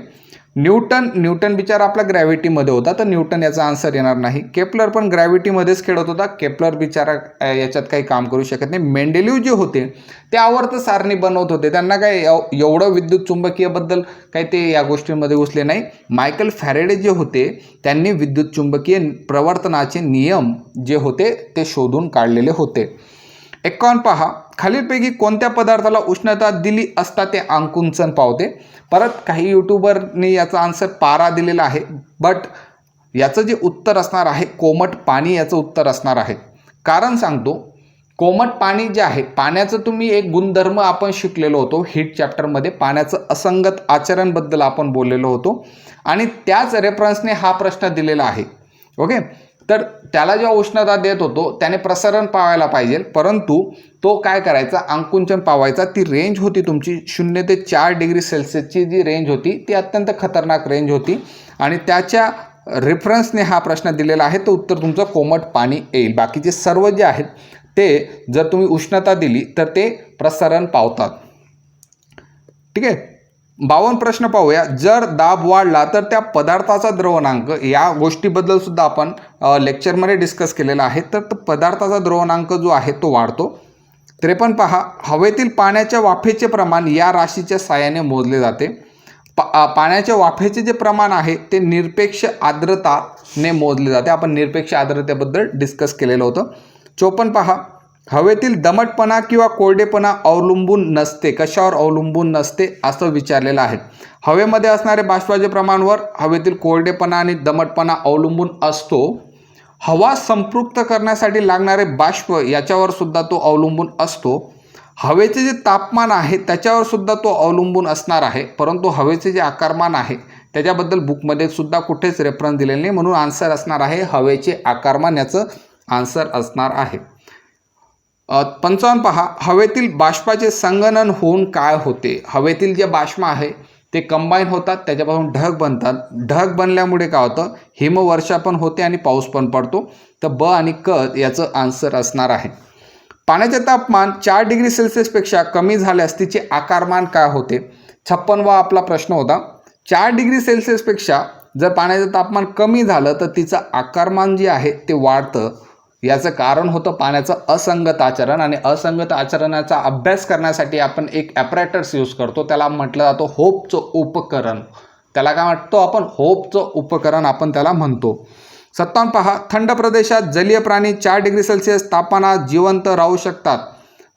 न्यूटन बिचारा आपला ग्रॅव्हिटीमध्ये होता तर न्यूटन याचा आन्सर येणार नाही. केपलर पण ग्रॅव्हिटीमध्येच खेळत होता. केपलर बिचारा याच्यात काही काम करू शकत नाही. मेंडेलिव्ह जे होते ते आवर्त सारणी बनवत होते. त्यांना काय एवढं विद्युत चुंबकीयबद्दल काही ते या गोष्टींमध्ये घुसले नाही. मायकल फॅरेडे जे होते त्यांनी विद्युत चुंबकीय प्रवर्तनाचे नियम जे होते ते शोधून काढलेले होते. 51 पहा, खालीलपैकी कोणत्या पदार्थाला उष्णता दिली असता ते आकुंचन पावते. परत काही यूट्यूबरनी याचा आन्सर पारा दिलेला आहे, बट याचं जे उत्तर असणार आहे कोमट पाणी याचं उत्तर असणार आहे. कारण सांगतो, कोमट पाणी जे आहे, पाण्याचं तुम्ही एक गुणधर्म आपण शिकलेलो होतो हीट चॅप्टरमध्ये. पाण्याचं असंगत आचरणबद्दल आपण बोललेलो होतो आणि त्याच रेफरन्सने हा प्रश्न दिलेला आहे. ओके, तर त्याला जेव्हा उष्णता देत होतो त्याने प्रसरण पावायला पाहिजे, परंतु तो काय करायचा, आकुंचन पावायचा. ती रेंज होती तुमची 0 ते 4 डिग्री सेल्सिअसची जी रेंज होती ती अत्यंत खतरनाक रेंज होती आणि त्याच्या रेफरन्सने हा प्रश्न दिलेला आहे. तर उत्तर तुमचं कोमट पाणी येईल. बाकीचे सर्व जे आहेत ते जर तुम्ही उष्णता दिली तर ते प्रसरण पावतात. ठीक आहे. 52 प्रश्न पाहूया. जर दाब वाढला तर त्या पदार्थाचा द्रवणांक, या गोष्टीबद्दल सुद्धा आपण लेक्चरमध्ये डिस्कस केलेला आहे. तर पदार्थाचा द्रवणांक जो आहे तो वाढतो. 53 पहा, हवेतील पाण्याच्या वाफेचे प्रमाण या राशीच्या साहाय्याने मोजले जाते. पाण्याच्या वाफेचे जे प्रमाण आहे ते निरपेक्ष आर्द्रताने मोजले जाते. आपण निरपेक्ष आर्द्रतेबद्दल डिस्कस केलेलं होतं. 54 पहा, हवेतील दमटपणा किंवा कोरडेपणा अवलंबून नसते. कशावर अवलंबून नसते असं विचारलेलं आहे. हवेमध्ये असणारे बाष्पाचे प्रमाणावर हवेतील कोरडेपणा आणि दमटपणा अवलंबून असतो. हवा संपृक्त करण्यासाठी लागणारे बाष्प याच्यावर सुद्धा तो अवलंबून असतो. हवेचे जे तापमान आहे त्याच्यावर सुद्धा तो अवलंबून असणार आहे. परंतु हवेचे जे आकारमान आहे त्याच्याबद्दल बुकमध्ये सुद्धा कुठेच रेफरन्स दिलेले नाही, म्हणून आन्सर असणार आहे हवेचे आकारमान, याचं आन्सर असणार आहे. 55 पहा, हवेतील बाष्पाचे संगणन होऊन काय होते. हवेतील जे बाष्प आहे ते कंबाईन होतात, त्याच्यापासून ढग बनतात. ढग बनल्यामुळे काय होतं, हिमवर्षा पण होते आणि पाऊस पण पडतो. तर ब आणि क याचं आन्सर असणार आहे. पाण्याचे तापमान 4 डिग्री सेल्सिअसपेक्षा कमी झाल्यास तिचे आकारमान काय होते. 56वा आपला प्रश्न होता. 4 डिग्री सेल्सिअसपेक्षा जर पाण्याचं तापमान कमी झालं तर तिचं आकारमान जे आहे ते वाढतं. याचं कारण होतं पाण्याचं असंगत आचरण, आणि असंगत आचरणाचा अभ्यास करण्यासाठी आपण एक ॲपरेटर्स यूज करतो, त्याला म्हटलं जातं होपचं उपकरण. त्याला काय म्हणतो आपण? होपचं उपकरण आपण त्याला म्हणतो. 57 पहा, थंड प्रदेशात जलीय प्राणी 4 डिग्री सेल्सिअस तापमानात जिवंत राहू शकतात.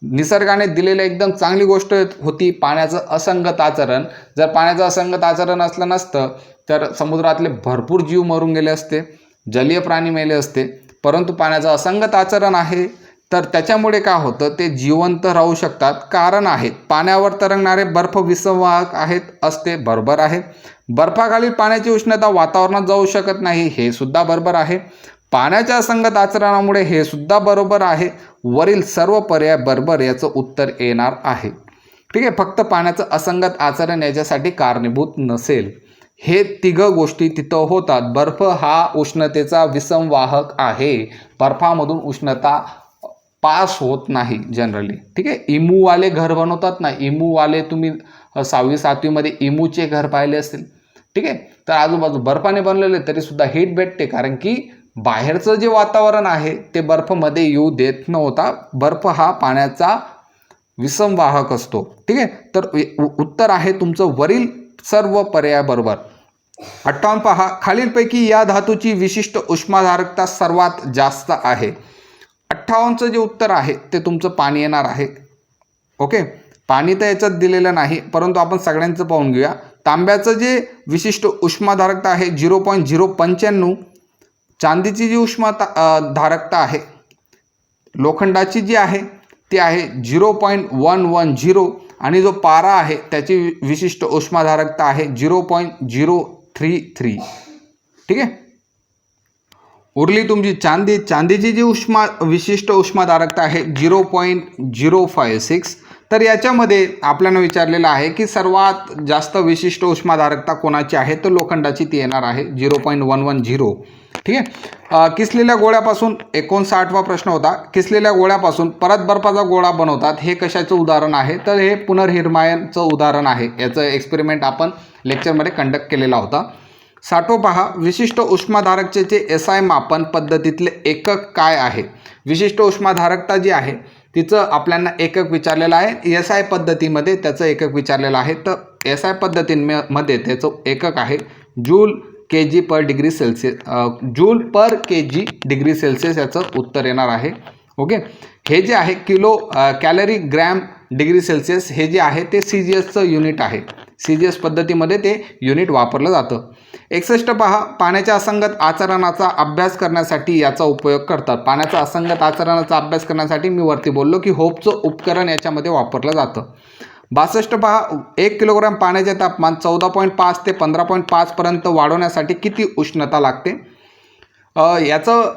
निसर्गाने दिलेली एकदम चांगली गोष्ट होती पाण्याचं असंगत आचरण. जर पाण्याचं असंगत आचरण असलं नसतं तर समुद्रातले भरपूर जीव मरून गेले असते, जलीय प्राणी मेले असते. परंतु पाण्याचं असंगत आचरण आहे तर त्याच्यामुळे काय होतं, ते जिवंत राहू शकतात. कारण आहेत, पाण्यावर तरंगणारे बर्फ विसंवाहक आहेत असते, बरोबर आहे. बर्फाखालील पाण्याची उष्णता वातावरणात जाऊ शकत नाही, हे सुद्धा बरोबर आहे. पाण्याच्या असंगत आचरणामुळे, हे सुद्धा बरोबर आहे. वरील सर्व पर्याय बरोबर, याचं उत्तर येणार आहे. ठीक आहे, फक्त पाण्याचं असंगत आचरण याच्यासाठी कारणीभूत नसेल. हे तिघं गोष्टी तिथं होतात. बर्फ हा उष्णतेचा विसंवाहक आहे. बर्फामधून उष्णता पास होत नाही जनरली. ठीक आहे, इमूवाले घर बनवतात ना, इमूवाले तुम्ही 6वी 7वीमध्ये इमूचे घर पाहिले असतील. ठीक आहे, तर आजूबाजू बर्फाने बनलेले तरी सुद्धा हीट भेटते, कारण की बाहेरचं जे वातावरण आहे ते बर्फमध्ये येऊ देत नव्हता. बर्फ हा पाण्याचा विसंवाहक असतो. ठीक आहे, तर उत्तर आहे तुमचं वरील सर्व पर्याय बरोबर. 58 पहा, खालीलपैकी या धातूची विशिष्ट उष्माधारकता सर्वात जास्त आहे. 58चं जे उत्तर आहे ते तुमचं पाणी येणार आहे. ओके, पाणी तर याच्यात दिलेलं नाही, परंतु आपण सगळ्यांचं पाहून घेऊया. तांब्याचं जे विशिष्ट उष्माधारकता आहे 0.095. चांदीची जी धारकता आहे, लोखंडाची जी आहे ती आहे 0.110, आणि जो पारा आहे त्याची विशिष्ट उष्माधारकता आहे 0.033. ठीक आहे, उरली तुमची चांदी. चांदीची जी विशिष्ट उष्माधारकता आहे 0.056. तर याच्यामध्ये आपल्याला विचारलेलं आहे की सर्वात जास्त विशिष्ट उष्माधारकता कोणाची आहे, तर लोखंडाची ती येणार आहे 0.110. ठीक आहे, किसलेल्या गोळ्यापासून 59वा प्रश्न होता. किसलेल्या गोळ्यापासून परत बर्फाचा गोळा बनवतात, हे कशाचं उदाहरण आहे, तर हे पुनर्निर्माणचं उदाहरण आहे. याचं एक्सपेरिमेंट आपण लेक्चरमध्ये कंडक्ट केलेला होता. 60 पहा, विशिष्ट उष्माधारकतेचे SI मापन पद्धतीतले एकक काय आहे. विशिष्ट उष्माधारकता जी आहे तिचं आपल्याला एकक विचारलेलं आहे. SI पद्धतीमध्ये त्याचं एकक विचारलेलं आहे. तर SI पद्धतीमध्ये त्याचं एकक आहे joule kg per degree Celsius, joule per kg degree Celsius याचं उत्तर येणार आहे. ओके, हे जे आहे kilo calorie gram degree Celsius, हे जे आहे ते CGSचं युनिट आहे. CGS पद्धतीमध्ये ते युनिट वापरलं जातं. 61 पहा, पाण्याच्या असंगत आचरणाचा अभ्यास करण्यासाठी याचा उपयोग करतात. पाण्याचा असंगत आचरणाचा अभ्यास करण्यासाठी मी वरती बोललो की होपचं उपकरण याच्यामध्ये वापरलं जातं. 62 पहा, 1 किलोग्राम पाण्याचे तापमान 14.5 ते 15.5 पर्यंत वाढवण्यासाठी किती उष्णता लागते. याचं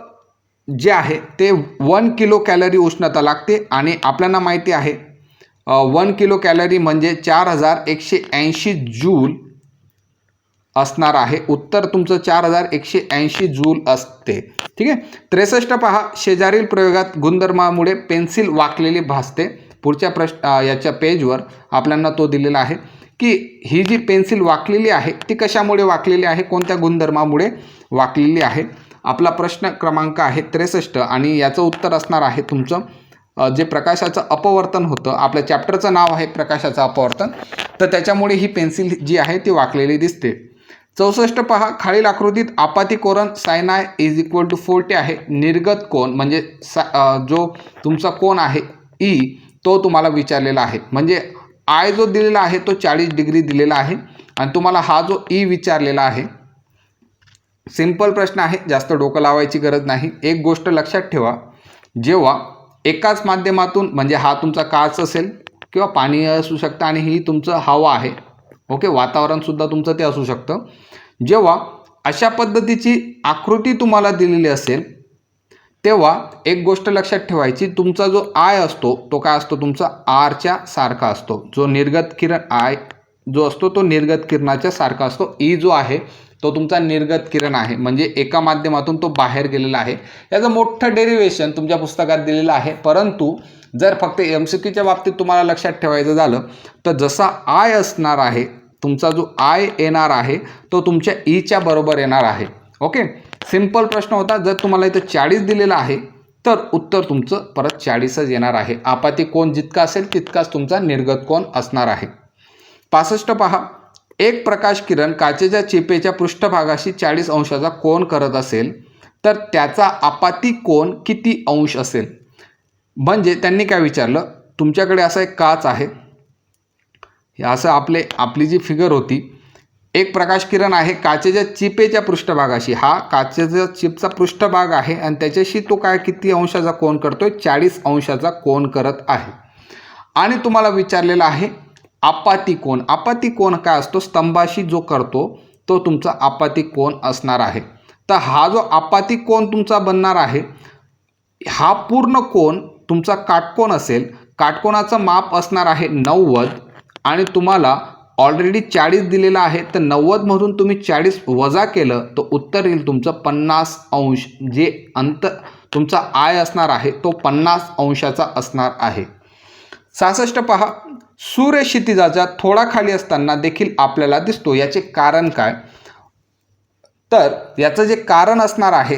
जे आहे ते 1 किलो कॅलरी उष्णता लागते, आणि आपल्याला माहिती आहे 1 किलो कॅलरी म्हणजे 4180 जूल असणार आहे. उत्तर तुमचं 4180 जूल असते. ठीक आहे, 63 पहा, शेजारील प्रयोगात गुणधर्मामुळे पेन्सिल वाकलेली भासते. पुढच्या याच्या पेजवर आपल्याला तो दिलेला आहे की ही जी पेन्सिल वाकलेली आहे ती कशामुळे वाकलेली आहे, कोणत्या गुणधर्मामुळे वाकलेली आहे. आपला प्रश्न क्रमांक आहे 63, आणि याचं उत्तर असणार आहे तुमचं जे प्रकाशाचं अपवर्तन होतं. आपल्या चॅप्टरचं नाव आहे प्रकाशाचं अपवर्तन, तर त्याच्यामुळे ही पेन्सिल जी आहे ती वाकलेली दिसते. 64 पहा, खालील आकृतीत आपाती कोरण सायनाय इज इक्वल टू 40 आहे. निर्गत कोन म्हणजे जो तुमचा कोन आहे ई, तो तुम्हाला विचारलेला आहे. म्हणजे आय जो दिलेला आहे तो 40 डिग्री दिलेला आहे, आणि तुम्हाला हा जो ई विचारलेला आहे. सिंपल प्रश्न आहे, जास्त डोकं लावायची गरज नाही. एक गोष्ट लक्षात ठेवा, जेव्हा एकाच माध्यमातून, म्हणजे हा तुमचा काच असेल किंवा पाणी असू शकतं, आणि ही तुमचं हवा आहे. ओके, वातावरणसुद्धा तुमचं ते असू शकतं. जेव्हा अशा पद्धतीची आकृती तुम्हाला दिलेली असेल तेव्हा एक गोष्ट लक्षात ठेवायची, तुमचा जो आय असतो तो काय असतो, तुमचा आरच्या सारखा असतो. जो निर्गत किरण आय जो असतो तो निर्गत किरणाच्या सारखा असतो. ई जो आहे तो तुमचा निर्गत किरण आहे, म्हणजे एका माध्यमातून तो बाहेर गेलेला आहे. याचं मोठं डेरिव्हेशन तुमच्या पुस्तकात दिलेलं आहे. परंतु जर फक्त MCQच्या बाबतीत तुम्हाला लक्षात ठेवायचं झालं तर जसा आय असणार आहे, तुमचा जो आय येणार आहे तो तुमच्या ईच्या बरोबर येणार आहे. ओके, सिंपल प्रश्न होता. जर तुम्हाला इथं 40 दिलेला आहे तर उत्तर तुमचं परत 40च येणार आहे. आपाती कोन जितका असेल तितकाच तुमचा निर्गत कोन असणार आहे. 65 पहा, एक प्रकाश किरण काचेच्या चिपेच्या पृष्ठभागाशी 40 अंशाचा कोन करत असेल तर त्याचा आपाती कोन किती अंश असेल. म्हणजे त्यांनी काय विचारलं, तुमच्याकडे असा एक काच आहे, असं आपली जी फिगर होती, एक प्रकाश किरण आहे काचेच्या चिपेच्या पृष्ठभागाशी, हा काचेच्या चिपचा पृष्ठभाग आहे आणि त्याच्याशी तो काय किती अंशाचा कोन करतोय, 40 अंशाचा कोन करत आहे. आणि तुम्हाला विचारलेला आहे आपाती कोन. आपाती कोन काय असतो, स्तंभाशी जो करतो तो तुमचा आपाती कोन असणार आहे. तर हा जो आपाती कोन तुमचा बनणार आहे, हा पूर्ण कोन तुमचा काटकोन असेल. काटकोनाचं माप असणार आहे 90 आणि तुम्हाला ऑलरेडी 40 दिलेला आहे, तर 90 मधून तुम्ही 40 वजा केलं तर उत्तर येईल तुमचं 50 अंश. जे अंत तुमचा आय असणार आहे तो 50 अंशाचा असणार आहे. 66 पहा, सूर्य क्षितिजाच्या थोडा खाली असताना देखील आपल्याला दिसतो, याचे कारण काय. तर याचं जे कारण असणार आहे,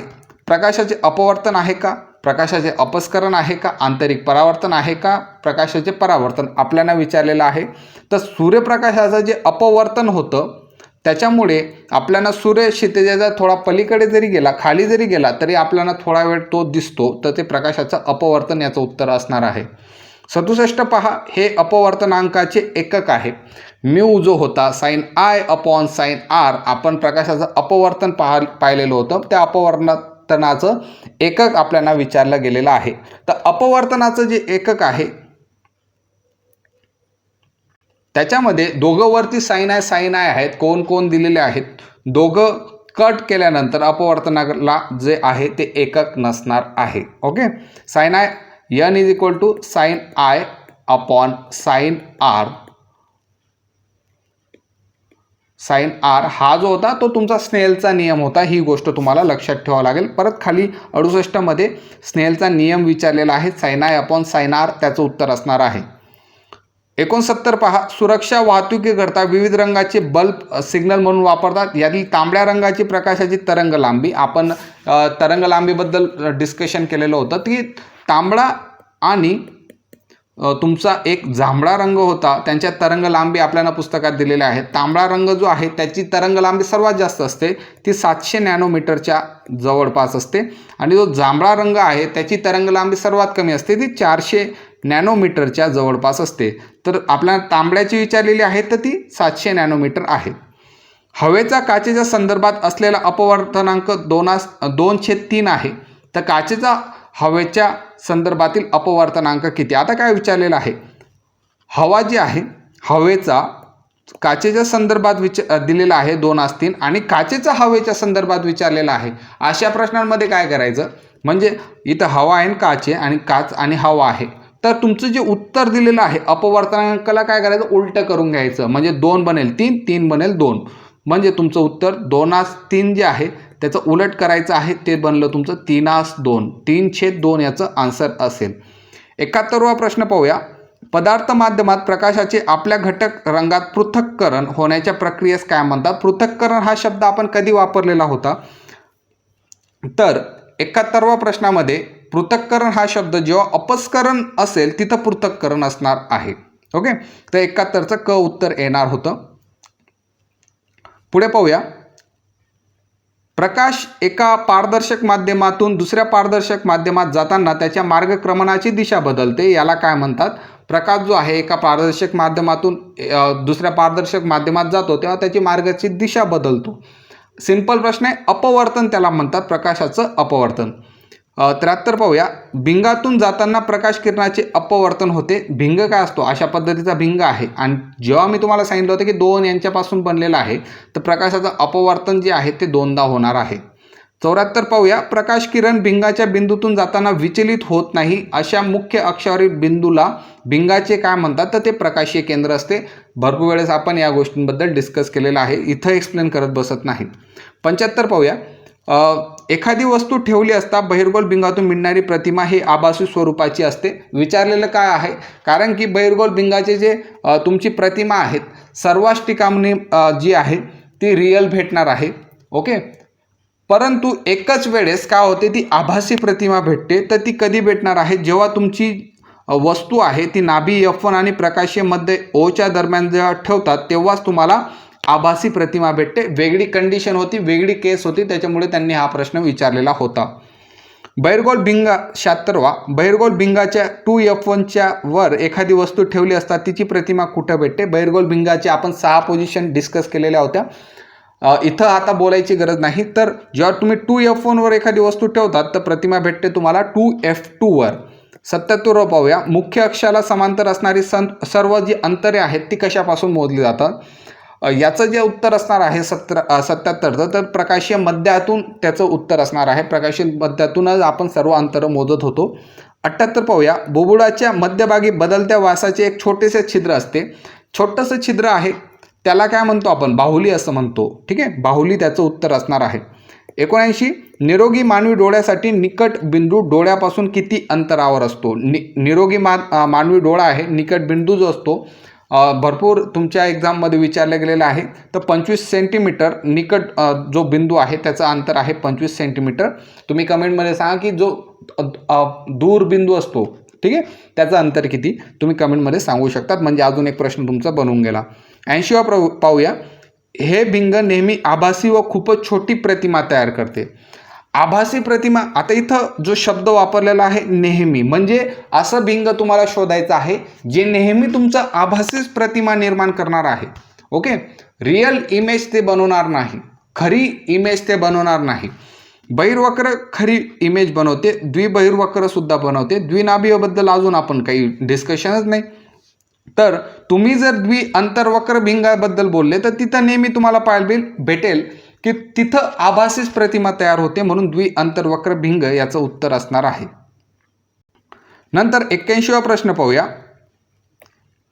प्रकाशाचे अपवर्तन आहे का, प्रकाशाचे अपस्करण आहे का, आंतरिक परावर्तन आहे का, प्रकाशाचे परावर्तन आपल्याला विचारलेलं आहे. तर सूर्यप्रकाशाचं जे अपवर्तन होतं त्याच्यामुळे आपल्याला सूर्य क्षितिजाचा थोडा पलीकडे जरी गेला, खाली जरी गेला तरी आपल्याला थोडा वेळ तो दिसतो, तर ते प्रकाशाचं अपवर्तन याचं उत्तर असणार आहे. 67 पहा, हे अपवर्तनांकाचे एकक आहे. म्यू जो होता sine i upon sine r, आपण प्रकाशाचं अपवर्तन पाहिलेलं होतं, त्या अपवर्तनाचं एकक आपल्याला विचारलं गेलेलं आहे. तर अपवर्तनाचं जे एकक आहे त्याच्यामध्ये दोघं वरती साइन आय आहेत, कोण कोण दिलेले आहेत, दोघं कट केल्यानंतर अपवर्तनाला जे आहे ते एकक नसणार आहे. Okay, sine i n is equal to sine i upon sine r. Sine r हा जो होता तो तुमचा स्नेलचा नियम होता, ही गोष्ट तुम्हाला लक्षात ठेवावं लागेल. परत खाली 68 मध्ये स्नेलचा नियम विचारलेला आहे, sine i upon sine r, त्याचं उत्तर असणार आहे. 69 पहा, सुरक्षा वाहतुकीकरता विविध रंगाचे बल्ब सिग्नल म्हणून वापरतात. यातील तांबड्या रंगाची प्रकाशाची तरंग लांबी, आपण तरंग लांबीबद्दल डिस्कशन केलेलं होतं. ती तांबडा आणि तुमचा एक जांभळा रंग होता, त्यांच्या तरंग लांबी आपल्याला पुस्तकात दिलेल्या आहेत. तांबडा रंग जो आहे त्याची तरंग लांबी सर्वात जास्त असते, ती 700 नॅनोमीटरच्या जवळपास असते. आणि जो जांभळा रंग आहे त्याची तरंग लांबी सर्वात कमी असते, ती 400 नॅनोमीटरच्या जवळपास असते. तर आपल्याला तांबड्याची विचारलेली आहे तर ती 700 नॅनोमीटर आहे. हवेचा काचेच्या संदर्भात असलेला अपवर्तनांक 2/3 आहे. तर काचेचा हवेच्या संदर्भातील अपवर्तनांक किती. आता काय विचारलेलं आहे, हवा जी आहे, हवेचा काचेच्या संदर्भात दिलेला आहे 2/3 आणि काचेचा हवेच्या संदर्भात विचारलेला आहे. अशा प्रश्नांमध्ये काय करायचं, म्हणजे इथं हवा आहे काच आहे आणि काच आणि हवा आहे, तर तुमचं जे उत्तर दिलेलं आहे अपवर्तनांकाला काय करायचं, उलटं करून घ्यायचं. म्हणजे 2 बनेल 3, 3 बनेल 2, म्हणजे तुमचं उत्तर 2/3 जे आहे त्याचं उलट करायचं आहे, ते बनलं तुमचं 3/2, 3/2 याचं आन्सर असेल. 71वा प्रश्न पाहूया. पदार्थ माध्यमात प्रकाशाचे आपल्या घटक रंगात पृथक्करण होण्याच्या प्रक्रियेस काय म्हणतात. पृथक्करण हा शब्द आपण कधी वापरलेला होता, तर 71व्या प्रश्नामध्ये पृथक्करण हा शब्द जेव्हा अपस्करण असेल तिथं पृथक्करण असणार आहे. ओके, तर 71चं क उत्तर येणार होतं. पुढे पाहूया. प्रकाश एका पारदर्शक माध्यमातून दुसऱ्या पारदर्शक माध्यमात जाताना त्याच्या मार्गक्रमणाची दिशा बदलते, याला काय म्हणतात. प्रकाश जो आहे एका पारदर्शक माध्यमातून दुसऱ्या पारदर्शक माध्यमात जातो तेव्हा त्याची मार्गाची दिशा बदलतो. सिंपल प्रश्न आहे, अपवर्तन त्याला म्हणतात, प्रकाशाचं अपवर्तन. 73 पाहूया. भिंगातून जाताना प्रकाश किरणाचे अपवर्तन होते. भिंग काय असतो, अशा पद्धतीचा भिंग आहे आणि जेव्हा मी तुम्हाला सांगितलं होतं की 2 यांच्यापासून बनलेला आहे, तर प्रकाशाचं अपवर्तन जे आहे ते 2दा होणार आहे. 74 पाहूया. प्रकाश किरण भिंगाच्या बिंदूतून जाताना विचलित होत नाही, अशा मुख्य अक्षावरील बिंदूला भिंगाचे काय म्हणतात, तर ते प्रकाशीय केंद्र असते. भरपूर वेळेस आपण या गोष्टींबद्दल डिस्कस केलेलं आहे, इथं एक्सप्लेन करत बसत नाही. 75 पाहूया. एखादी वस्तू ठेवली असता बहिर्गोल भिंगातून मिळणारी प्रतिमा ही आभासी स्वरूपाची असते. विचारलेलं काय आहे, कारण की बहिर्गोल भिंगाचे जे तुमची प्रतिमा आहेत सर्वच ठिकाणी जी आहे ती रिअल भेटणार आहे. ओके, परंतु एकच वेळेस काय होते, ती आभासी प्रतिमा भेटते. तर ती कधी भेटणार आहे, जेव्हा तुमची वस्तू आहे ती नाभी F1 आणि प्रकाशीय मध्य ओच्या दरम्यान जेव्हा ठेवतात तेव्हाच तुम्हाला आभासी प्रतिमा भेटते. वेगळी कंडिशन होती, वेगळी केस होती, त्याच्यामुळे त्यांनी हा प्रश्न विचारलेला होता. बहिर्गोल भिंगा 76वा, बहिर्गोल भिंगाच्या 2F1च्या वर एखादी वस्तू ठेवली असता तिची प्रतिमा कुठं भेटते. बहिर्गोल भिंगाचे आपण 6 पोझिशन डिस्कस केलेल्या होत्या, इथं आता बोलायची गरज नाही. तर जेव्हा तुम्ही 2F1 वर एखादी वस्तू ठेवतात तर प्रतिमा भेटते तुम्हाला 2F2 वर. 77 पाहूया, मुख्य अक्षाला समांतर असणारी सर्व जी अंतरे आहेत ती कशापासून मोजली जातात. याचं जे उत्तर असणार आहे 77 तर प्रकाशीय मध्यातून त्याचं उत्तर असणार आहे. प्रकाशीय मध्यातूनच आपण सर्व अंतरं मोजत होतो. 78 पाहूया, बोबुडाच्या मध्यभागी बदलत्या व्यासाचे एक छोटेसे छिद्र असते. छोटंसं छिद्र आहे त्याला काय म्हणतो आपण, बाहुली असं म्हणतो. ठीक आहे, बाहुली त्याचं उत्तर असणार आहे. 79, निरोगी मानवी डोळ्यासाठी निकट बिंदू डोळ्यापासून किती अंतरावर असतो. निरोगी मानवी डोळा आहे, निकट बिंदू जो असतो भरपूर तुमच्या एक्झाममध्ये विचारले गेलेलं आहे. तर 25 सेंटीमीटर निकट जो बिंदू आहे त्याचं अंतर आहे 25 सेंटीमीटर. तुम्ही कमेंटमध्ये सांगा की जो दूर बिंदू असतो, ठीक आहे, त्याचं अंतर किती, तुम्ही कमेंटमध्ये सांगू शकतात. म्हणजे अजून एक प्रश्न तुमचा बनून गेला. 80वा पाहूया, हे भिंग नेहमी आभासी व खूपच छोटी प्रतिमा तयार करते. आभासी प्रतिमा, आता इथं जो शब्द वापरलेला आहे नेहमी, म्हणजे असं भिंग तुम्हाला शोधायचं आहे जे नेहमी तुमचं आभासीच प्रतिमा निर्माण करणार आहे. ओके, रिअल इमेज ते बनवणार नाही, खरी इमेज ते बनवणार नाही. बहिर्वक्र खरी इमेज बनवते, द्विबहिर्वक्र सुद्धा बनवते. द्विनाभीयबद्दल अजून आपण काही डिस्कशनच नाही. तर तुम्ही जर अंतर्वक्र भिंगाबद्दल बोलले तर तिथं नेहमी तुम्हाला पाहायला भेटेल की तिथं आभासीच प्रतिमा तयार होते, म्हणून अंतर्वक्र भिंग याचं उत्तर असणार आहे. नंतर 81वा प्रश्न पाहूया.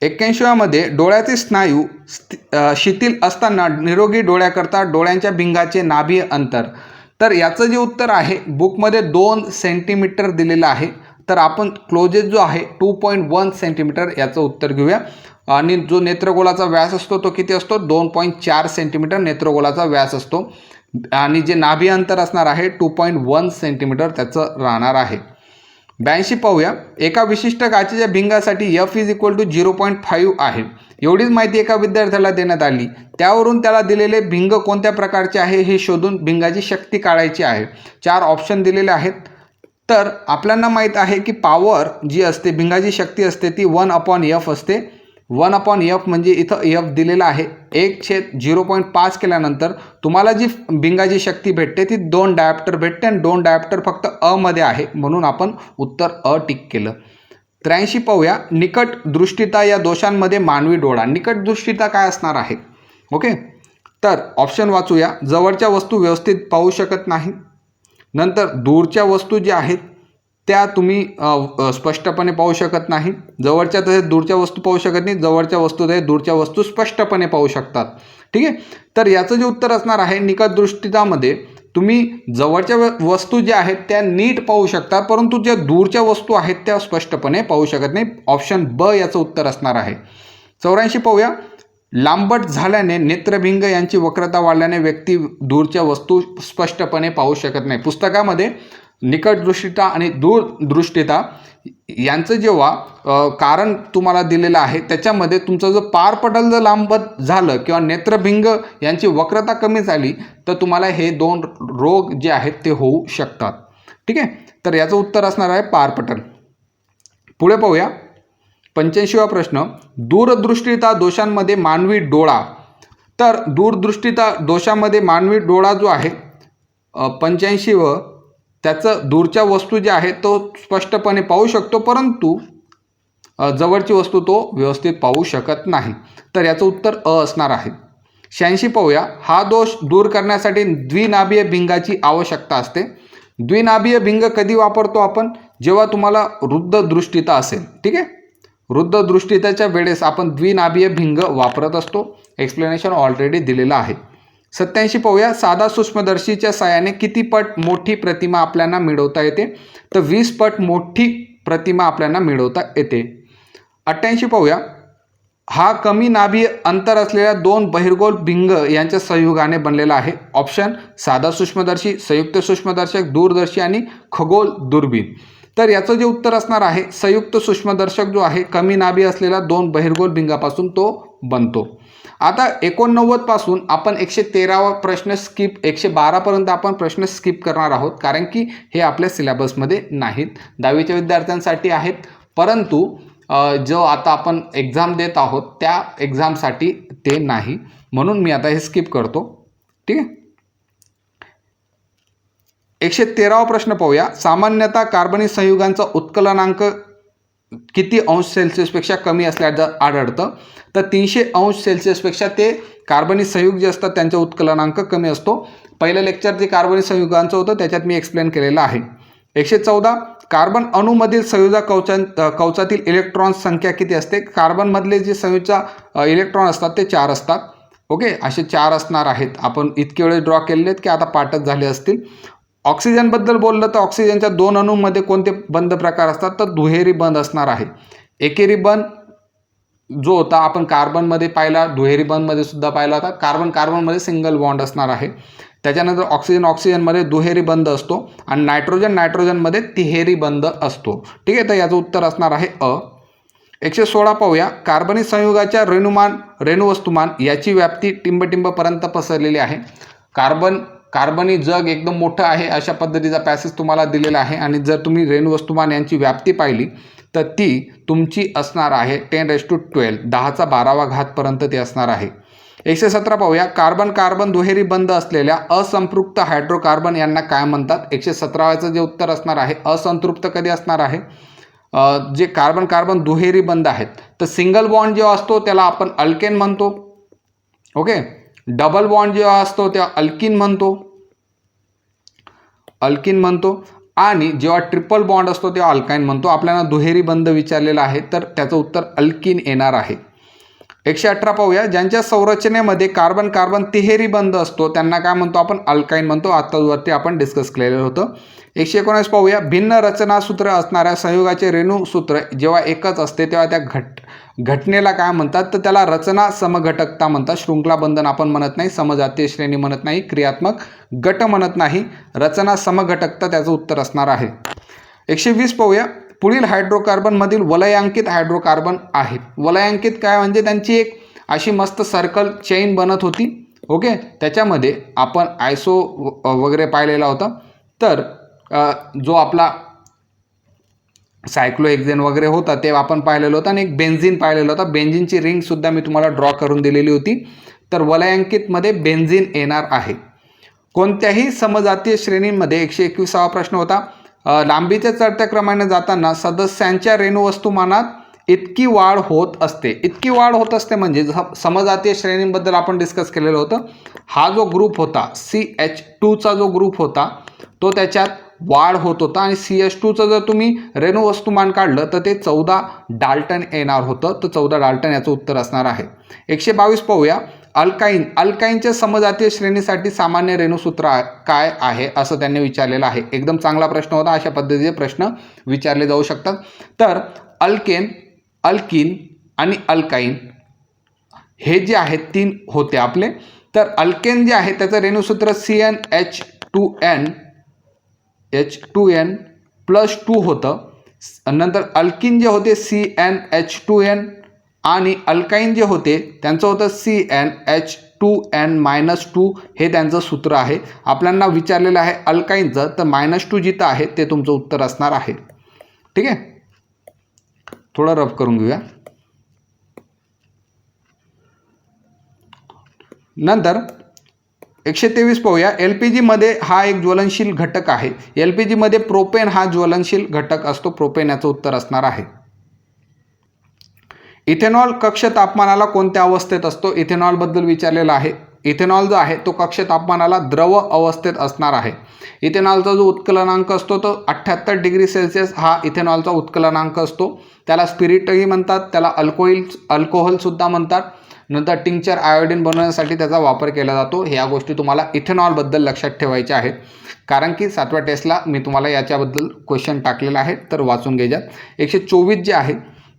81 मध्ये डोळ्याचे स्नायू शिथिल असताना निरोगी डोळ्याकरता डोळ्यांच्या भिंगाचे नाभीय अंतर. तर याचं जे उत्तर आहे बुकमध्ये 2 सेंटीमीटर दिलेलं आहे. तर आपण क्लोजेस जो आहे 2.1 सेंटीमीटर याचं उत्तर घेऊया. आणि जो नेत्रगोलाचा व्यास असतो तो किती असतो, 2.4 सेंटीमीटर नेत्रगोलाचा व्यास असतो. आणि जे नाभी अंतर असणार आहे 2.1 सेंटीमीटर त्याचं राहणार आहे. 82 पाहूया, एका विशिष्ट काचेच्या भिंगासाठी F इज इक्वल टू 0.5 आहे. एवढीच माहिती एका विद्यार्थ्याला देण्यात आली. त्यावरून त्याला दिलेले भिंग कोणत्या प्रकारचे आहे हे शोधून भिंगाची शक्ती काढायची आहे. 4 ऑप्शन दिलेले आहेत. तर आपल्याला माहीत आहे की पॉवर जी असते, भिंगाची शक्ती असते ती 1/F असते. 1/F म्हणजे इथं F दिलेला आहे. 1/0.5 केल्यानंतर तुम्हाला जी भिंगाची शक्ती भेटते ती 2 डायप्टर भेटते आणि 2 डायप्टर फक्त अ मध्ये आहे, म्हणून आपण उत्तर अ टिक केलं. 83 पाहूया, निकट दृष्टिता या दोषांमध्ये मानवी डोळा. निकट दृष्टिता काय असणार आहे. ओके, तर ऑप्शन वाचूया. जवळच्या वस्तू व्यवस्थित पाहू शकत नाही. नंतर दूरच्या वस्तू ज्या आहेत त्या तुम्ही स्पष्टपणे पाहू शकत नाही. जवळच्या तसेच दूरच्या वस्तू पाहू शकत नाही. जवळच्या वस्तू तसेच दूरच्या वस्तू स्पष्टपणे पाहू शकतात. ठीक आहे, तर याचं जे उत्तर असणार आहे निकट दृष्टितामध्ये तुम्ही जवळच्या वस्तू ज्या आहेत त्या नीट पाहू शकता, परंतु ज्या दूरच्या वस्तू आहेत त्या स्पष्टपणे पाहू शकत नाही. ऑप्शन ब याचं उत्तर असणार आहे. 84 पाहूया, लांबट झाल्याने नेत्रभिंग यांची वक्रता वाढल्याने व्यक्ती दूरच्या वस्तू स्पष्टपणे पाहू शकत नाही. पुस्तकामध्ये निकट दृष्टिता आणि दूर दृष्टिता यांचं जेव्हा कारण तुम्हाला दिलेलं आहे त्याच्यामध्ये तुमचं जर पारपटल जर लांबत झालं किंवा नेत्रभिंग यांची वक्रता कमी झाली तर तुम्हाला हे 2 रोग जे आहेत ते होऊ शकतात. ठीक आहे, तर याचं उत्तर असणार आहे पारपटल. पुढे पाहूया 85वा प्रश्न, दूरदृष्टिता दोषांमध्ये मानवी डोळा. तर दूरदृष्टिता दोषामध्ये मानवी डोळा जो आहे 85 त्याचं दूरच्या वस्तू ज्या आहेत तो स्पष्टपणे पाहू शकतो, परंतु जवळची वस्तू तो व्यवस्थित पाहू शकत नाही. तर याचं उत्तर अ असणार आहे. 86 पाहूया, हा दोष दूर करण्यासाठी द्विनाभीय भिंगाची आवश्यकता असते. द्विनाभीय भिंग कधी वापरतो आपण, जेव्हा तुम्हाला वृद्ध दृष्टिता असेल. ठीक आहे, वृद्ध दृष्टिताच्या वेळेस आपण द्विनाभीय भिंग वापरत असतो. एक्सप्लेनेशन ऑलरेडी दिलेलं आहे. 87 पाहूया, साधा सूक्ष्मदर्शीच्या साहाय्याने किती पट मोठी प्रतिमा आपल्याला मिळवता येते. तर 20 पट मोठी प्रतिमा आपल्याला मिळवता येते. 88 पाहूया, हा कमी नाभीय अंतर असलेल्या दोन बहिर्गोल भिंग यांच्या संयोगाने बनलेला आहे. ऑप्शन साधा सूक्ष्मदर्शी, संयुक्त सूक्ष्मदर्शक, दूरदर्शी आणि खगोल दुर्बीण. तर याचं जे उत्तर असणार आहे संयुक्त सूक्ष्मदर्शक जो आहे कमी नाभी असलेल्या दोन बहिर्गोल भिंगापासून तो बनतो. आता 89 पासून आपण 113वा प्रश्न स्किप, 112 पर्यंत आपण प्रश्न स्किप करणार आहोत कारण की हे आपल्या सिलेबसमध्ये नाहीत, 10वीच्या विद्यार्थ्यांसाठी आहेत. परंतु जो आता आपण एक्झाम देत आहोत त्या एक्झामसाठी ते नाही, म्हणून मी आता हे स्किप करतो. ठीक आहे. 113वा प्रश्न पाहूया. सामान्यतः कार्बनी संयुगांचा उत्कलनांक किती अंश सेल्सिअसपेक्षा कमी असल्याचं आढळतं? तर 300 अंश सेल्सिअसपेक्षा ते कार्बनी संयुग जे असतात त्यांचा उत्कलनांक कमी असतो. पहिलं लेक्चर जे कार्बनी संयुगांचं होतं त्याच्यात मी एक्सप्लेन केलेलं आहे. 114 कार्बन अणूमधील संयुजा कवचातील इलेक्ट्रॉन्स संख्या किती असते? कार्बनमधले जे संयुजा इलेक्ट्रॉन असतात ते 4 असतात. ओके, असे 4 असणार आहेत. आपण इतके वेळेस ड्रॉ केलेले आहेत की आता पाठच झाले असतील. ऑक्सिजनबद्दल बोललं तर ऑक्सिजनच्या 2 अणूंमध्ये कोणते बंध प्रकार असतात? तर दुहेरी बंध असणार आहे. एकेरी बंध जो होता आपण कार्बनमध्ये पाहिला, दुहेरी बंधमध्ये सुद्धा पाहिला होता. कार्बनमध्ये सिंगल बॉन्ड असणार आहे. त्याच्यानंतर ऑक्सिजनमध्ये दुहेरी बंध असतो आणि नायट्रोजनमध्ये तिहेरी बंध असतो. ठीक आहे, तर याचं उत्तर असणार आहे अ. 116 पाहूया. कार्बनी संयुगाच्या रेणुवस्तुमान याची व्याप्ती टिंबटिंबपर्यंत पसरलेली आहे. कार्बनी जग एकदम मोठं आहे अशा पद्धतीचा पॅसेज तुम्हाला दिलेला आहे आणि जर तुम्ही रेणुवस्तुमान यांची व्याप्ती पाहिली तर ती तुमची असणार आहे 10⁻12 10⁻12 पर्यंत ते असणार आहे. 117 पाहूया. कार्बन दुहेरी बंध असलेल्या असंपृक्त हायड्रोकार्बन यांना काय म्हणतात? 117चं जे उत्तर असणार आहे असंतृप्त कधी असणार आहे? जे कार्बन दुहेरी बंध आहेत तर सिंगल बॉन्ड जेव्हा असतो त्याला आपण अल्केन म्हणतो. ओके, डबल बॉन्ड जेव्हा असतो तेव्हा अल्किन म्हणतो आणि जेव्हा ट्रिपल बॉन्ड असतो तेव्हा अल्काइन म्हणतो. आपल्याला दुहेरी बंध विचारलेला आहे तर त्याचं उत्तर अल्किन येणार आहे. 118 पाहूया. ज्यांच्या संरचनेमध्ये कार्बन तिहेरी बंध असतो त्यांना काय म्हणतो? आपण अल्काइन म्हणतो. आतावरती आपण डिस्कस केलेलं होतं. 119 पाहूया. भिन्न रचनासूत्र असणाऱ्या संयुगाचे रेणुसूत्र जेव्हा एकच असते तेव्हा त्या घटनेला काय म्हणतात? तर त्याला रचना समघटकता म्हणतात. शृंखला बंधन आपण म्हणत नाही, समजातीय श्रेणी म्हणत नाही, क्रियात्मक गट म्हणत नाही, रचना समघटकता त्याचं उत्तर असणार आहे. 120 पाहूया. पुढील हायड्रोकार्बनमधील वलयांकित हायड्रोकार्बन आहेत. वलयांकित काय म्हणजे त्यांची एक अशी मस्त सर्कल चेन बनत होती. ओके, त्याच्यामध्ये आपण आयसो वगैरे पाहिलेला होता. तर जो आपला सायक्लोहेक्झेन वगैरे होता ते आपण पाहिलेलं होतं आणि एक बेन्झिन पाहिलेलं होतं. बेन्झिनची रिंगसुद्धा मी तुम्हाला ड्रॉ करून दिलेली होती. तर वलयांकितमध्ये बेन्झिन येणार आहे. कोणत्याही समजातीय श्रेणींमध्ये 121वा प्रश्न होता. लांबीच्या चढत्या क्रमाने जाताना सदस्यांच्या रेणुवस्तुमानात इतकी वाढ होत असते म्हणजे समजातीय श्रेणींबद्दल आपण डिस्कस केलेलं होतं. हा जो ग्रुप होता CH2चा जो ग्रुप होता तो त्याच्यात वाढ होत होता आणि CH2चं जर तुम्ही रेणुवस्तुमान काढलं तर ते 14 डाल्टन येणार होतं. तर 14 डाल्टन याचं उत्तर असणार आहे. 122 पाहूया. अल्काईनच्या समजातीय श्रेणीसाठी सामान्य रेणुसूत्र काय आहे असं त्यांनी विचारलेलं आहे. एकदम चांगला प्रश्न होता. अशा पद्धतीचे प्रश्न विचारले जाऊ शकतात. तर अल्केन, अल्किन आणि अल्काईन हे जे आहेत 3 होते आपले. तर अल्केन जे आहे त्याचं रेणुसूत्र CnH2n+2 होतं. नंतर अल्किन जे होते CnH2n आणि अल्काईन जे होते त्यांचं होतं CnH2n-2. हे त्यांचं सूत्र आहे. आपल्याला विचारलेलं आहे अल्काईनचं, तर -2 जिथं आहे ते तुमचं उत्तर असणार आहे. ठीक आहे, थोडं रफ करून घेऊया. नंतर 123 पाहूया. LPG मध्ये हा एक ज्वलनशील घटक आहे. LPG मध्ये प्रोपेन हा ज्वलनशील घटक असतो. प्रोपेन याचं उत्तर असणार आहे. इथेनॉल कक्ष तापमानाला कोणत्या अवस्थेत असतो? इथेनॉलबद्दल विचारलेलं आहे. इथेनॉल जो आहे तो कक्ष तापमानाला द्रव अवस्थेत असणार आहे. इथेनॉलचा जो उत्कलनांक असतो तो 78 डिग्री सेल्सिअस हा इथेनॉलचा उत्कलनांक असतो. त्याला स्पिरिटही म्हणतात, त्याला अल्कोहोलसुद्धा म्हणतात. नंतर टिंक्चर आयोडीन बनवण्यासाठी त्याचा वापर केला जातो. ह्या गोष्टी तुम्हाला इथेनॉलबद्दल लक्षात ठेवायच्या आहेत कारण की 7व्या टेस्टला मी तुम्हाला याच्याबद्दल क्वेश्चन टाकलेला आहे, तर वाचून घ्यायच्यात. 124 जे आहे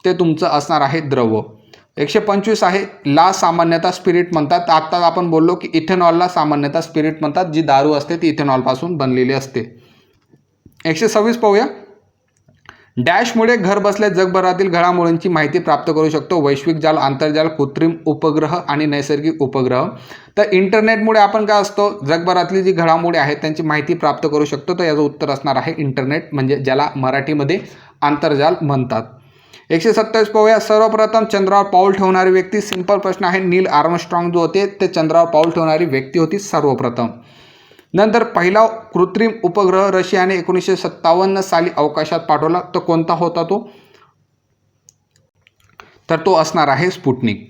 ते तुमचं असणार आहे द्रव. 125 आहे ला सामान्यतः स्पिरिट म्हणतात. आता आपण बोललो की इथेनॉलला सामान्यतः स्पिरिट म्हणतात. जी दारू असते ती इथेनॉलपासून बनलेली असते. 126 पाहूया. डॅशमुळे घर बसल्या जगभरातील घडामोडींची माहिती प्राप्त करू शकतो. वैश्विक जाल, आंतरजाल, कृत्रिम उपग्रह आणि नैसर्गिक उपग्रह. तर इंटरनेटमुळे आपण काय असतो, जगभरातली जी घडामोडी आहेत त्यांची माहिती प्राप्त करू शकतो. तर याचं उत्तर असणार आहे इंटरनेट, म्हणजे ज्याला मराठीमध्ये आंतरजाल म्हणतात. 127 पाहूया. सर्वप्रथम चंद्रावर पाऊल ठेवणारी व्यक्ती. सिंपल प्रश्न आहे. नील आर्मस्ट्रॉंग जो होते ते चंद्रावर पाऊल ठेवणारी व्यक्ती होती सर्वप्रथम. नंतर पहिला कृत्रिम उपग्रह रशियाने 1957 साली अवकाशात पाठवला. तो कोणता होता तो? तर तो असणार आहे स्पुटनिक.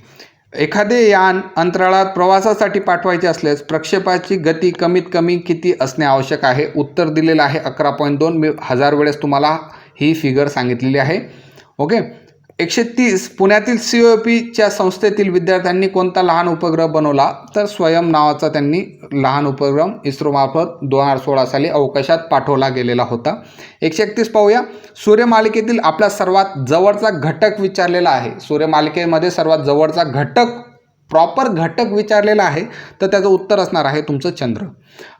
एखादे यान अंतराळात प्रवासासाठी पाठवायचे असल्यास प्रक्षेपाची गती कमीत कमी किती असणे आवश्यक आहे? उत्तर दिलेलं आहे 11.2. मी 1000 वेळेस तुम्हाला ही फिगर सांगितलेली आहे. ओके. 130 पुण्यातील COPच्या संस्थेतील विद्यार्थ्यांनी कोणता लहान उपग्रह बनवला? तर स्वयं नावाचा त्यांनी लहान उपग्रह इस्रोमार्फत 2016 साली अवकाशात पाठवला गेलेला होता. 131 पाहूया. सूर्यमालिकेतील आपला सर्वात जवळचा घटक विचारलेला आहे. सूर्यमालिकेमध्ये सर्वात जवळचा घटक, प्रॉपर घटक विचारलेला आहे, तर त्याचं उत्तर असणार आहे तुमचं चंद्र.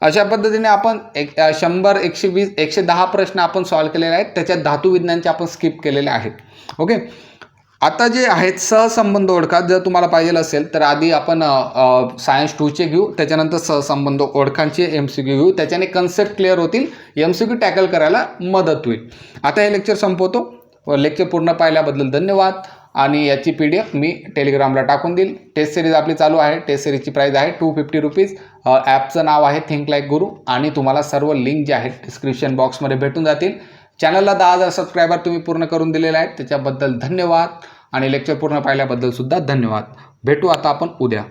अशा पद्धतीने आपण 100, 120, 110 प्रश्न आपण सॉल्व्ह केलेले आहेत. त्याच्यात धातुविज्ञानचे आपण स्किप केलेले आहेत. ओके. आता जे आहेत सहसंबंध ओळखा. जर तुम्हाला पाहिजे असेल तर आधी आपण सायन्स 2चे घेऊ, त्याच्यानंतर सहसंबंध ओळखांचे MCQ घेऊ. त्याच्याने कन्सेप्ट क्लिअर होतील, MCQ टॅकल करायला मदत होईल. आता हे लेक्चर संपवतो. लेक्चर पूर्ण पाहिल्याबद्दल धन्यवाद. आणि याची PDF मी टेलिग्रामला टाकून देईल. टेस्ट सिरीज आपली चालू आहे. टेस्ट सिरीजची प्राईज आहे 250 रुपीज. ॲपचं नाव आहे थिंक लाईक गुरु आणि तुम्हाला सर्व लिंक जे आहेत डिस्क्रिप्शन बॉक्समध्ये भेटून जातील. चॅनलला 10,000 सबस्क्रायबर तुम्ही पूर्ण करून दिलेले आहेत, त्याच्याबद्दल धन्यवाद. आणि लेक्चर पूर्ण पाहिल्याबद्दल सुद्धा धन्यवाद. भेटू आता आपण उद्या.